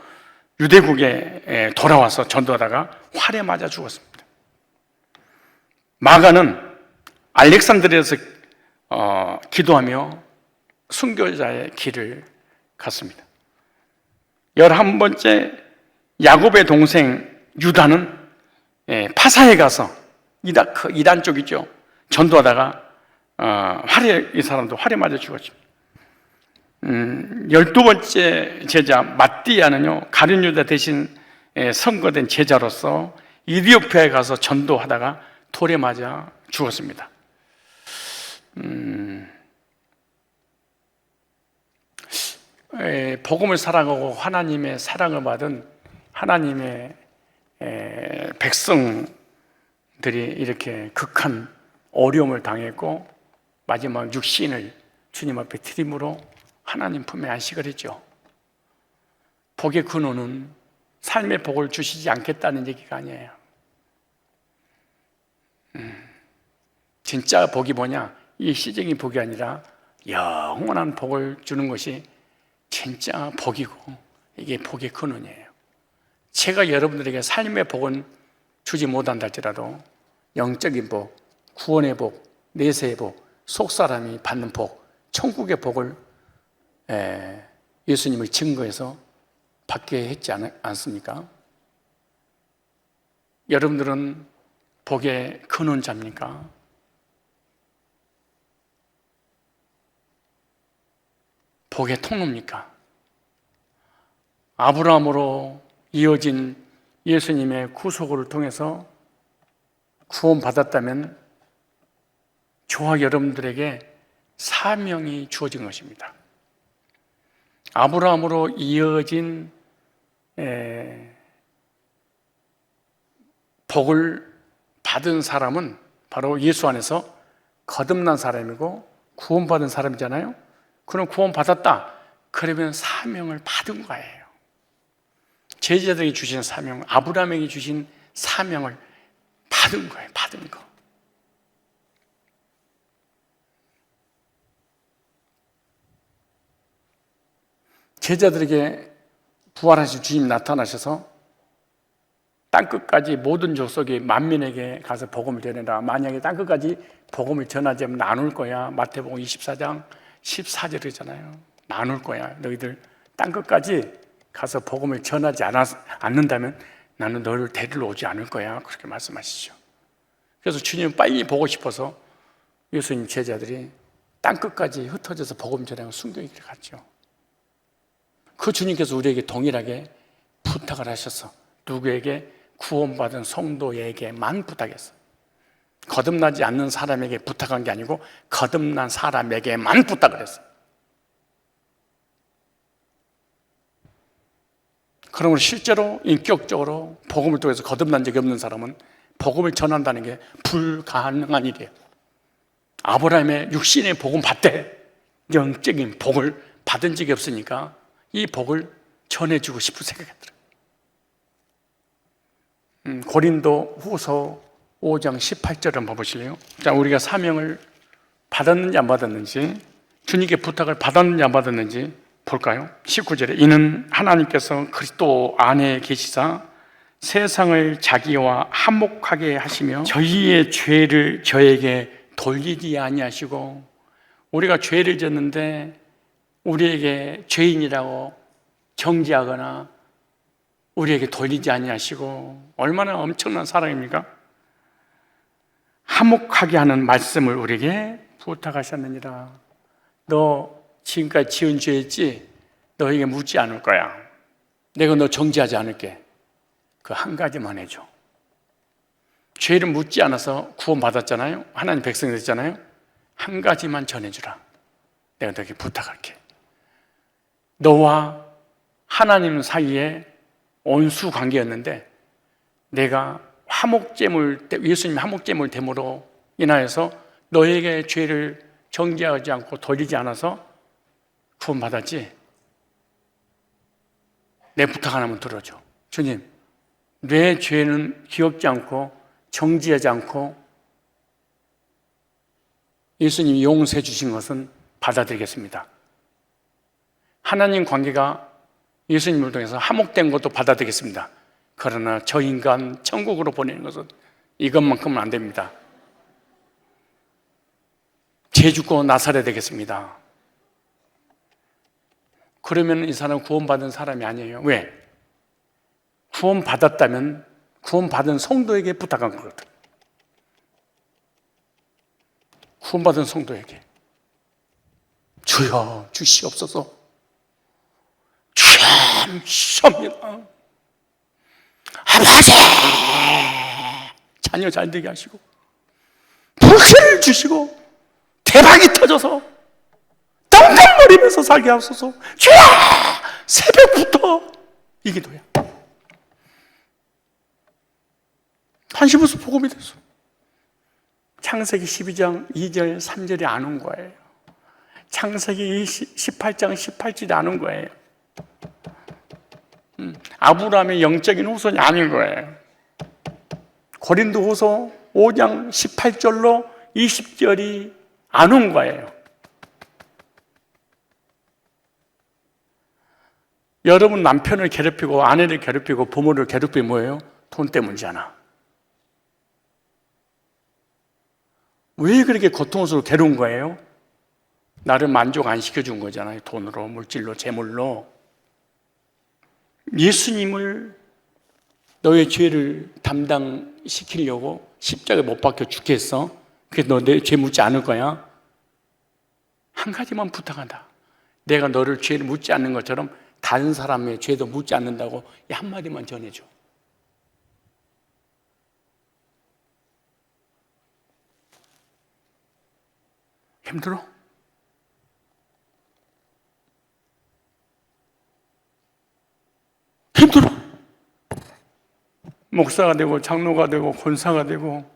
유대국에 돌아와서 전도하다가 활에 맞아 죽었습니다. 마가는 알렉산드리아에서 기도하며 순교자의 길을 갔습니다. 11번째 야곱의 동생 유다는 파사에 가서 이란 쪽이죠. 전도하다가 이 사람도 활에 맞아 죽었죠. 12번째 제자 마띠아는요, 가룟 유다 대신 선거된 제자로서 이디오피아에 가서 전도하다가 돌에 맞아 죽었습니다. 복음을 사랑하고 하나님의 사랑을 받은 하나님의 백성들이 이렇게 극한 어려움을 당했고 마지막 육신을 주님 앞에 드림으로 하나님 품에 안식을 했죠. 복의 근원은 삶의 복을 주시지 않겠다는 얘기가 아니에요. 진짜 복이 뭐냐? 이 시적인 복이 아니라 영원한 복을 주는 것이 진짜 복이고, 이게 복의 근원이에요. 제가 여러분들에게 삶의 복은 주지 못한다 할지라도 영적인 복, 구원의 복, 내세의 복, 속사람이 받는 복, 천국의 복을 예수님을 증거해서 받게 했지 않습니까? 여러분들은 복의 근원자입니까? 복의 통로입니까? 아브라함으로 이어진 예수님의 구속을 통해서 구원받았다면 저와 여러분들에게 사명이 주어진 것입니다. 아브라함으로 이어진 복을 받은 사람은 바로 예수 안에서 거듭난 사람이고 구원받은 사람이잖아요. 그럼 구원받았다. 그러면 사명을 받은 거예요. 제자들에게 주신 사명, 아브라함에게 주신 사명을 받은 거예요. 받은 거. 제자들에게 부활하신 주님 나타나셔서 땅끝까지 모든 족속이 만민에게 가서 복음을 전해라. 만약에 땅끝까지 복음을 전하지 않으면 나눌 거야. 마태복음 24장 14절이잖아요. 나눌 거야. 너희들 땅끝까지 가서 복음을 전하지 않는다면 나는 너를 데리러 오지 않을 거야. 그렇게 말씀하시죠. 그래서 주님은 빨리 보고 싶어서 예수님 제자들이 땅끝까지 흩어져서 복음 전하고 순교의 길을 갔죠. 그 주님께서 우리에게 동일하게 부탁을 하셔서 누구에게? 구원받은 성도에게만 부탁했어요. 거듭나지 않는 사람에게 부탁한 게 아니고 거듭난 사람에게만 부탁을 했어요. 그러므로 실제로 인격적으로 복음을 통해서 거듭난 적이 없는 사람은 복음을 전한다는 게 불가능한 일이에요. 아브라함의 육신의 복음 받되 영적인 복을 받은 적이 없으니까 이 복을 전해주고 싶은 생각이 들어요. 고린도 후서 5장 18절을 한번 보실래요? 자, 우리가 사명을 받았는지 안 받았는지, 주님께 부탁을 받았는지 안 받았는지 볼까요? 19절에 이는 하나님께서 그리스도 안에 계시사 세상을 자기와 화목하게 하시며 저희의 죄를 저에게 돌리지 아니하시고, 우리가 죄를 졌는데 우리에게 죄인이라고 정죄하거나 우리에게 돌리지 아니하시고, 얼마나 엄청난 사랑입니까? 화목하게 하는 말씀을 우리에게 부탁하셨느니라. 너 지금까지 지은 죄였지? 너에게 묻지 않을 거야. 내가 너 정죄하지 않을게. 그 한 가지만 해줘. 죄를 묻지 않아서 구원받았잖아요. 하나님 백성이 됐잖아요. 한 가지만 전해주라. 내가 너에게 부탁할게. 너와 하나님 사이에 온수 관계였는데 내가 예수님 화목제물 됨으로 인하여서 너에게 죄를 정죄하지 않고 돌리지 않아서 구원받았지? 내 부탁 하나만 들어줘. 주님, 내 죄는 기억지 않고 정죄하지 않고 예수님이 용서해 주신 것은 받아들이겠습니다. 하나님 관계가 예수님을 통해서 화목된 것도 받아들이겠습니다. 그러나 저 인간 천국으로 보내는 것은 이것만큼은 안 됩니다. 죄 죽고 나살해야 되겠습니다. 그러면 이 사람은 구원받은 사람이 아니에요. 왜? 구원받았다면 구원받은 성도에게 부탁한 거거든. 구원받은 성도에게 주여 주시옵소서. 주옵니다. 아버지, 자녀 잘 되게 하시고 불세를 주시고 대박이 터져서 덩덩거리면서 살게 하소서. 주여, 새벽부터 이 기도야. 한시부서 복음이 됐어. 창세기 12장 2절 3절이 안 온 거예요. 창세기 18장 18절이 안 온 거예요. 아브라함의 영적인 후손이 아닌 거예요. 고린도 후서 5장 18절로 20절이 안 온 거예요. 여러분 남편을 괴롭히고 아내를 괴롭히고 부모를 괴롭히면 뭐예요? 돈 때문이잖아. 왜 그렇게 고통스러워 괴로운 거예요? 나를 만족 안 시켜준 거잖아요. 돈으로, 물질로, 재물로. 예수님을 너의 죄를 담당시키려고 십자가에 못 박혀 죽게 했어. 그래서 너 내 죄 묻지 않을 거야. 한 가지만 부탁한다. 내가 너를 죄를 묻지 않는 것처럼 다른 사람의 죄도 묻지 않는다고 이 한마디만 전해줘. 힘들어? 힘들어. 목사가 되고 장로가 되고 권사가 되고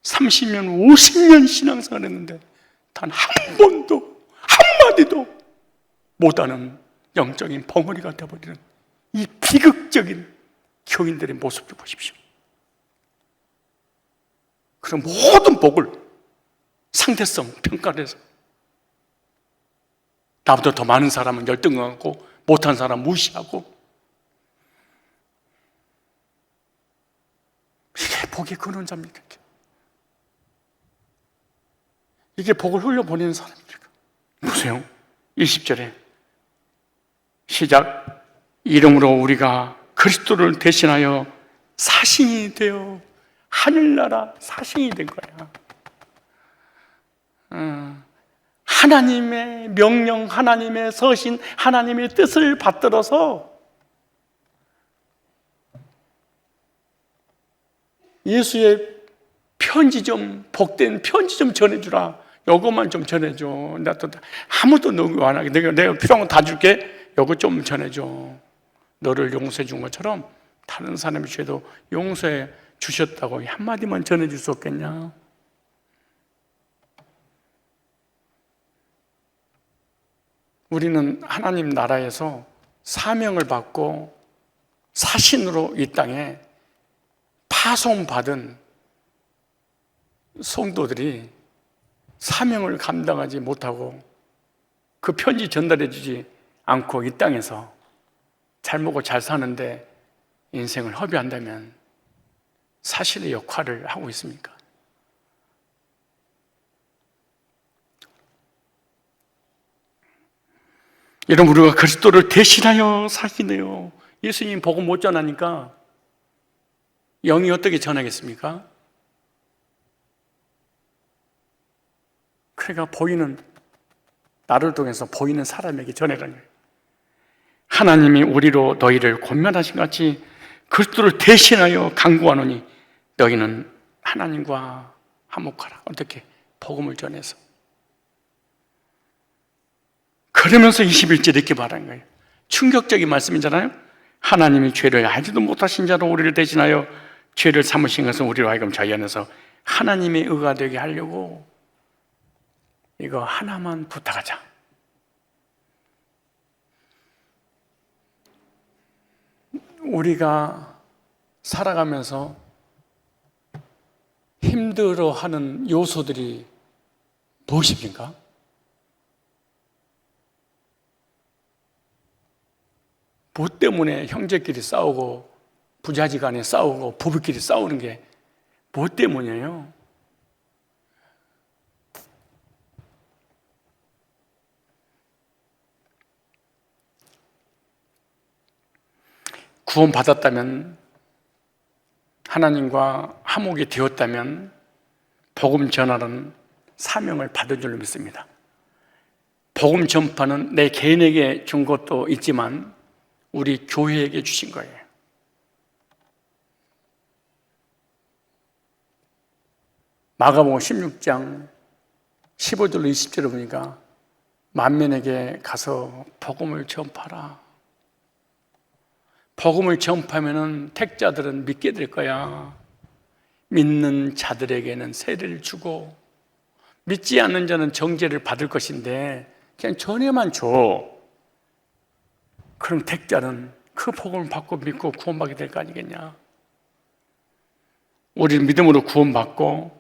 30년, 50년 신앙생활 했는데 단 한 번도 한마디도 못하는 영적인 벙어리가 되어버리는 이 비극적인 교인들의 모습을 보십시오. 그런 모든 복을 상대성 평가를 해서 나보다 더 많은 사람은 열등하고 못한 사람 무시하고, 이게 복의 근원자입니까? 이게 복을 흘려보내는 사람입니까? 보세요. 20절에 시작. 이름으로 우리가 그리스도를 대신하여 사신이 되어 하늘나라 사신이 된 거야. 하나님의 명령, 하나님의 서신, 하나님의 뜻을 받들어서 예수의 편지 좀, 복된 편지 좀 전해주라. 요것만 좀 전해줘. 나 또 아무도 너무 안 하게. 내가 필요한 거 다 줄게. 요거 좀 전해줘. 너를 용서해 준 것처럼 다른 사람의 죄도 용서해 주셨다고 한마디만 전해줄 수 없겠냐? 우리는 하나님 나라에서 사명을 받고 사신으로 이 땅에 파송받은 성도들이 사명을 감당하지 못하고 그 편지 전달해 주지 않고 이 땅에서 잘 먹고 잘 사는데 인생을 허비한다면 사실의 역할을 하고 있습니까? 여러분, 우리가 그리스도를 대신하여 사시네요. 예수님 복음 못 전하니까 영이 어떻게 전하겠습니까? 그러니까 보이는, 나를 통해서 보이는 사람에게 전해가는 거예요. 하나님이 우리로 너희를 권면하신 같이 그리스도를 대신하여 간구하노니 너희는 하나님과 화목하라. 어떻게? 복음을 전해서. 그러면서 21절 이렇게 말한 거예요. 충격적인 말씀이잖아요. 하나님이 죄를 알지도 못하신 자로 우리를 대신하여 죄를 삼으신 것은 우리로 하여금 저희 안에서 하나님의 의가 되게 하려고 이거 하나만 부탁하자. 우리가 살아가면서 힘들어하는 요소들이 무엇입니까? 뭐 때문에 형제끼리 싸우고 부자지간에 싸우고 부부끼리 싸우는 게 뭐 때문이에요? 구원받았다면, 하나님과 화목이 되었다면 복음 전하는 사명을 받은 줄로 믿습니다. 복음 전파는 내 개인에게 준 것도 있지만 우리 교회에게 주신 거예요. 마가복음 16장 15절로 20절을 보니까 만민에게 가서 복음을 전파라. 복음을 전파하면 택자들은 믿게 될 거야. 믿는 자들에게는 세례를 주고 믿지 않는 자는 정죄를 받을 것인데 그냥 전해만 줘. 그럼 택자는 그 복음을 받고 믿고 구원받게 될 거 아니겠냐? 우리는 믿음으로 구원받고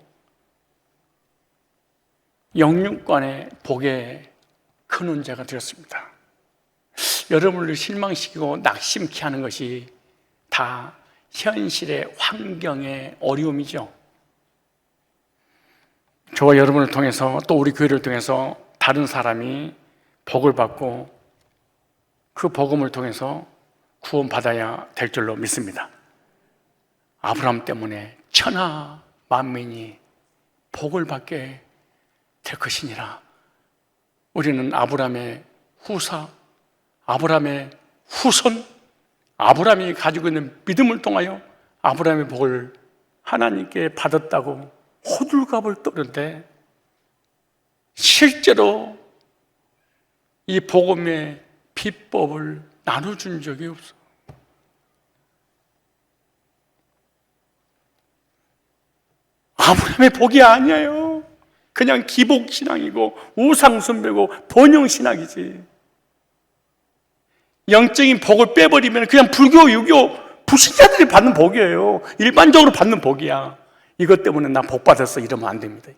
영육간의 복의 근원자가 되었습니다. 여러분을 실망시키고 낙심케 하는 것이 다 현실의 환경의 어려움이죠. 저와 여러분을 통해서 또 우리 교회를 통해서 다른 사람이 복을 받고 그 복음을 통해서 구원받아야 될 줄로 믿습니다. 아브라함 때문에 천하 만민이 복을 받게 될 것이니라. 우리는 아브라함의 후사, 아브라함의 후손, 아브라함이 가지고 있는 믿음을 통하여 아브라함의 복을 하나님께 받았다고 호들갑을 떠는데 실제로 이 복음의 비법을 나눠준 적이 없어. 아브라함의 복이 아니에요. 그냥 기복신앙이고 우상숭배고 번영신학이지. 영적인 복을 빼버리면 그냥 불교, 유교, 불신자들이 받는 복이에요. 일반적으로 받는 복이야. 이것 때문에 나 복 받았어 이러면 안 됩니다.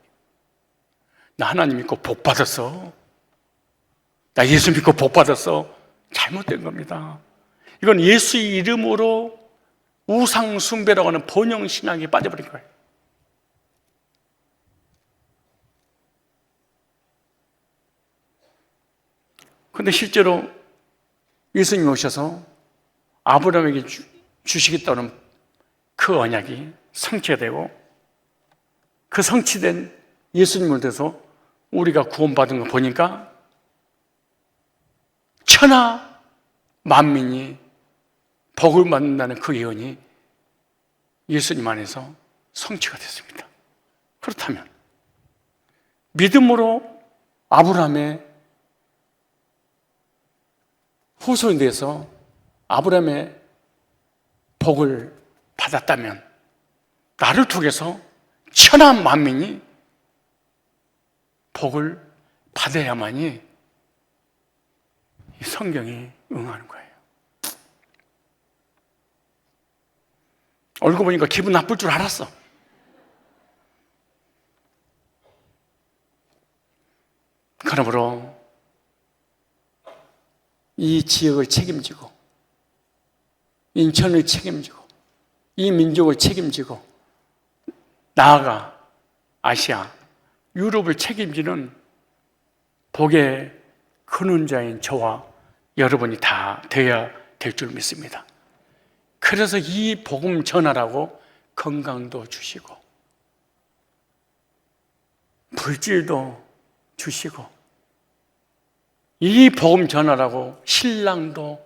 나 하나님 믿고 복 받았어. 나 예수 믿고 복 받았어. 잘못된 겁니다. 이건 예수의 이름으로 우상숭배라고 하는 번영신학에 빠져버린 거예요. 그런데 실제로 예수님이 오셔서 아브라함에게 주시겠다는 그 언약이 성취가 되고 그 성취된 예수님을 대해서 우리가 구원받은 거 보니까 천하 만민이 복을 받는다는 그 예언이 예수님 안에서 성취가 됐습니다. 그렇다면 믿음으로 아브라함의 후손이 돼서 아브라함의 복을 받았다면 나를 통해서 천하 만민이 복을 받아야만이 이 성경이 응하는 거예요. 얼굴 보니까 기분 나쁠 줄 알았어. 그러므로 이 지역을 책임지고 인천을 책임지고 이 민족을 책임지고 나아가 아시아, 유럽을 책임지는 복의 근원자인 저와 여러분이 다 되어야 될 줄 믿습니다. 그래서 이 복음 전하라고 건강도 주시고 물질도 주시고 이 복음 전하라고 신랑도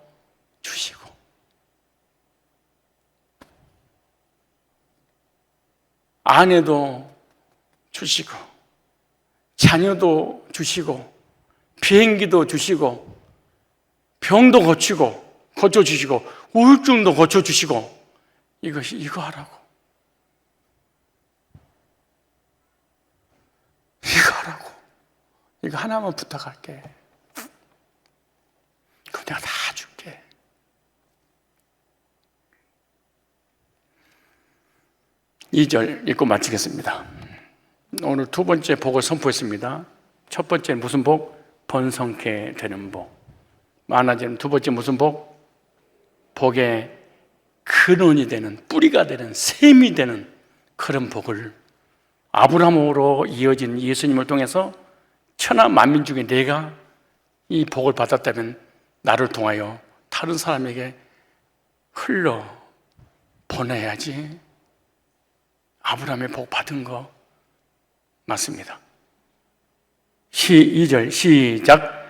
주시고 아내도 주시고 자녀도 주시고 비행기도 주시고 병도 고쳐주시고 우울증도 고쳐주시고 이거 하라고 이거 하나만 부탁할게. 그거 내가 다 줄게. 이 절 읽고 마치겠습니다. 오늘 두 번째 복을 선포했습니다. 첫 번째는 무슨 복? 번성케 되는 복. 많아지는 두 번째 무슨 복? 복의 근원이 되는, 뿌리가 되는, 샘이 되는 그런 복을 아브라함으로 이어진 예수님을 통해서 천하 만민 중에 내가 이 복을 받았다면 나를 통하여 다른 사람에게 흘러 보내야지. 아브라함의 복 받은 거 맞습니다. 2절 시작.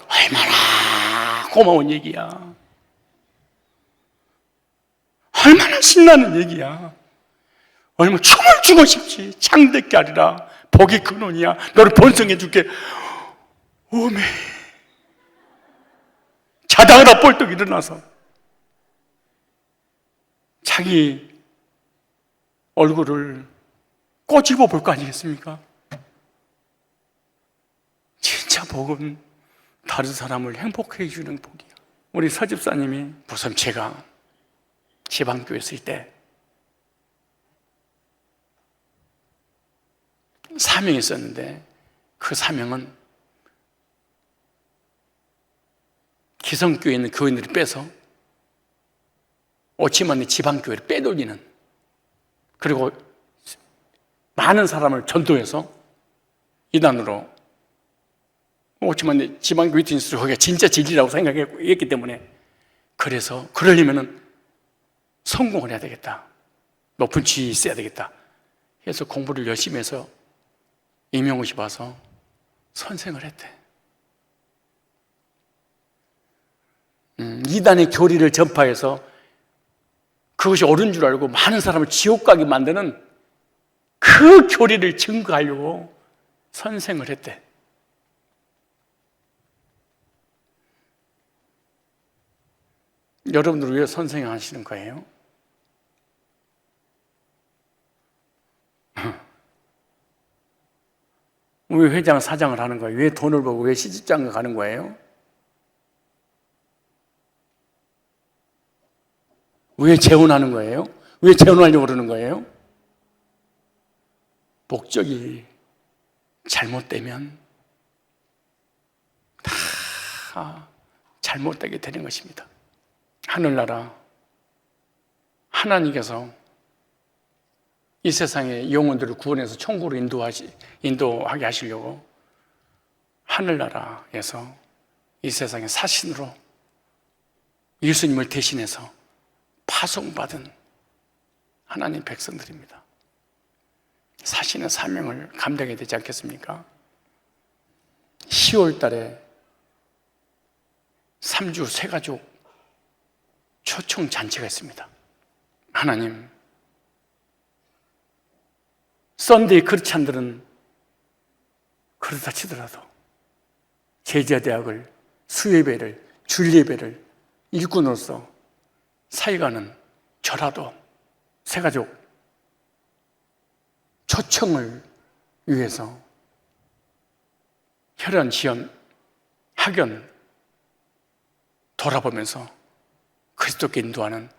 얼마나 고마운 얘기야. 얼마나 신나는 얘기야. 얼마나 춤을 추고 싶지. 창대게 하리라. 복이 근원이야. 너를 번성해 줄게. 오메. 자다가다 벌떡 일어나서 자기 얼굴을 꼬집어 볼 거 아니겠습니까? 진짜 복은 다른 사람을 행복해 해주는 복이야. 우리 서집사님이 무슨 제가 지방교회 있을 때 사명이 있었는데 그 사명은 기성교회에 있는 교인들이 빼서 오치만의 지방교회를 빼돌리는, 그리고 많은 사람을 전도해서 이단으로 오치만의 지방교회 있으니 거기가 진짜 진리라고 생각했기 때문에, 그래서 그러려면은 성공을 해야 되겠다, 높은 지위에 있어야 되겠다 해서 공부를 열심히 해서 임용고시 봐서 선생을 했대. 이단의 교리를 전파해서 그것이 옳은 줄 알고 많은 사람을 지옥 가게 만드는 그 교리를 증거하려고 선생을 했대. 여러분들 왜 선생하시는 거예요? 왜 회장, 사장을 하는 거예요? 왜 돈을 벌고 왜 시집장가 가는 거예요? 왜 재혼하는 거예요? 왜 재혼하려고 그러는 거예요? 목적이 잘못되면 다 잘못되게 되는 것입니다. 하늘나라, 하나님께서 이 세상의 영혼들을 구원해서 천국으로 인도하게 하시려고 하늘나라에서 이 세상의 사신으로 예수님을 대신해서 파송받은 하나님 백성들입니다. 사신의 사명을 감당해야 되지 않겠습니까? 10월 달에 3주 세가족 초청 잔치가 있습니다. 하나님, 썬데이 크리스찬들은 그렇다 치더라도 제자대학을, 수예배를, 주일예배를 일꾼으로서 사역하는 저라도 세가족 초청을 위해서 혈연, 지연, 학연 돌아보면서 그리스도께 인도하는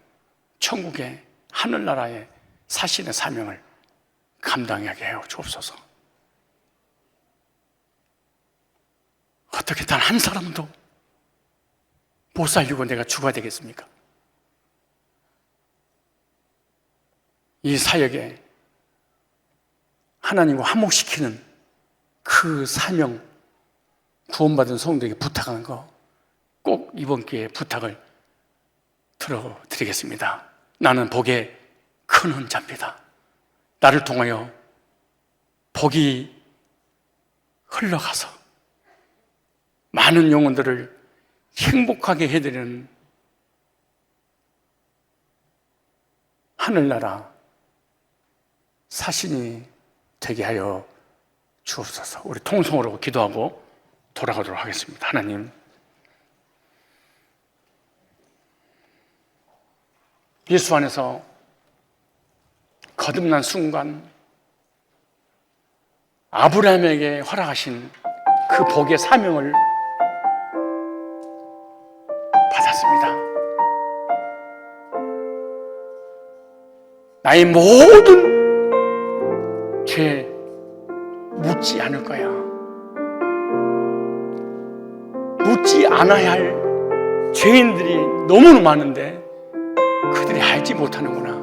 천국의 하늘나라의 사신의 사명을 감당하게 해요 주옵소서. 어떻게 단 한 사람도 못 살리고 내가 죽어야 되겠습니까? 이 사역에 하나님과 화목시키는 그 사명, 구원받은 성도에게 부탁하는 거 꼭 이번 기회에 부탁을 들어드리겠습니다. 나는 복의 큰 혼자입니다. 나를 통하여 복이 흘러가서 많은 영혼들을 행복하게 해드리는 하늘나라 사신이 되게 하여 주옵소서. 우리 통성으로 기도하고 돌아가도록 하겠습니다. 하나님, 예수 안에서 거듭난 순간 아브라함에게 허락하신 그 복의 사명을 받았습니다. 나의 모든 죄 묻지 않을 거야. 묻지 않아야 할 죄인들이 너무나 많은데 그들이 알지 못하는구나.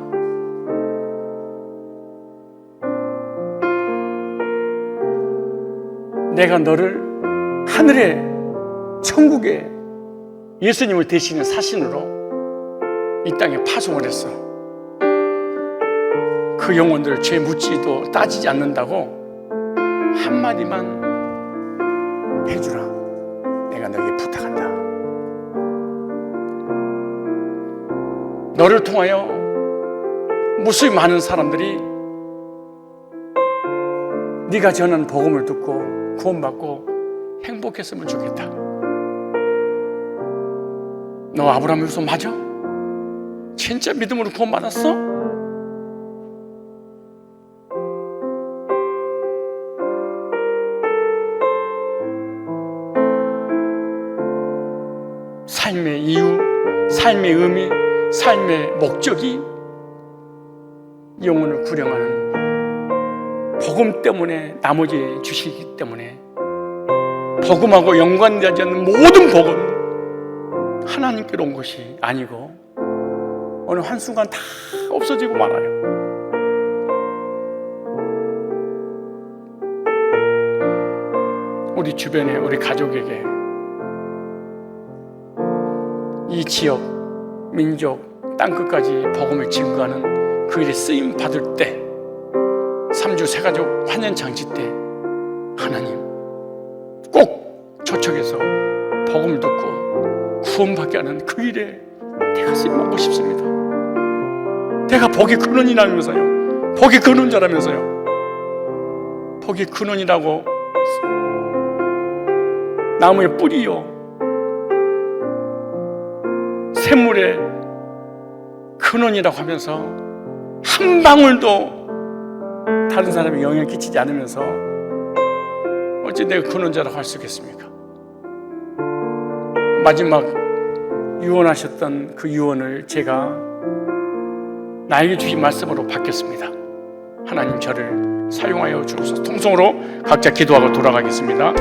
내가 너를 하늘의 천국에 예수님을 대신한 사신으로 이 땅에 파송을 했어. 그 영혼들 죄 묻지도 따지지 않는다고 한마디만 해주라. 내가 너에게 부탁한다. 너를 통하여 무수히 많은 사람들이 네가 전하는 복음을 듣고 구원받고 행복했으면 좋겠다. 너 아브라함의 후손 맞아? 진짜 믿음으로 구원받았어? 삶의 이유, 삶의 의미, 삶의 목적이 영혼을 구령하는 복음 때문에 나머지 주시기 때문에 복음하고 연관되지 않는 모든 복은 하나님께로 온 것이 아니고 어느 한순간 다 없어지고 말아요. 우리 주변에 우리 가족에게 이 지역, 민족, 땅끝까지 복음을 증거하는 그 일에 쓰임 받을 때 3주 세가족 환연장치 때 하나님 꼭 초청해서 복음을 듣고 구원받게 하는 그 일에 내가 쓰임받고 싶습니다. 내가 복의 근원이라면서요. 복의 근원자라면서요. 복의 근원이라고 나무의 뿌리요, 샘물의 근원이라고 하면서 한 방울도 다른 사람에게 영향을 끼치지 않으면서 어찌 내가 근원자라고 할 수 있겠습니까? 마지막 유언하셨던 그 유언을 제가 나에게 주신 말씀으로 바뀌었습니다. 하나님 저를 사용하여 주옵소서. 통성으로 각자 기도하고 돌아가겠습니다.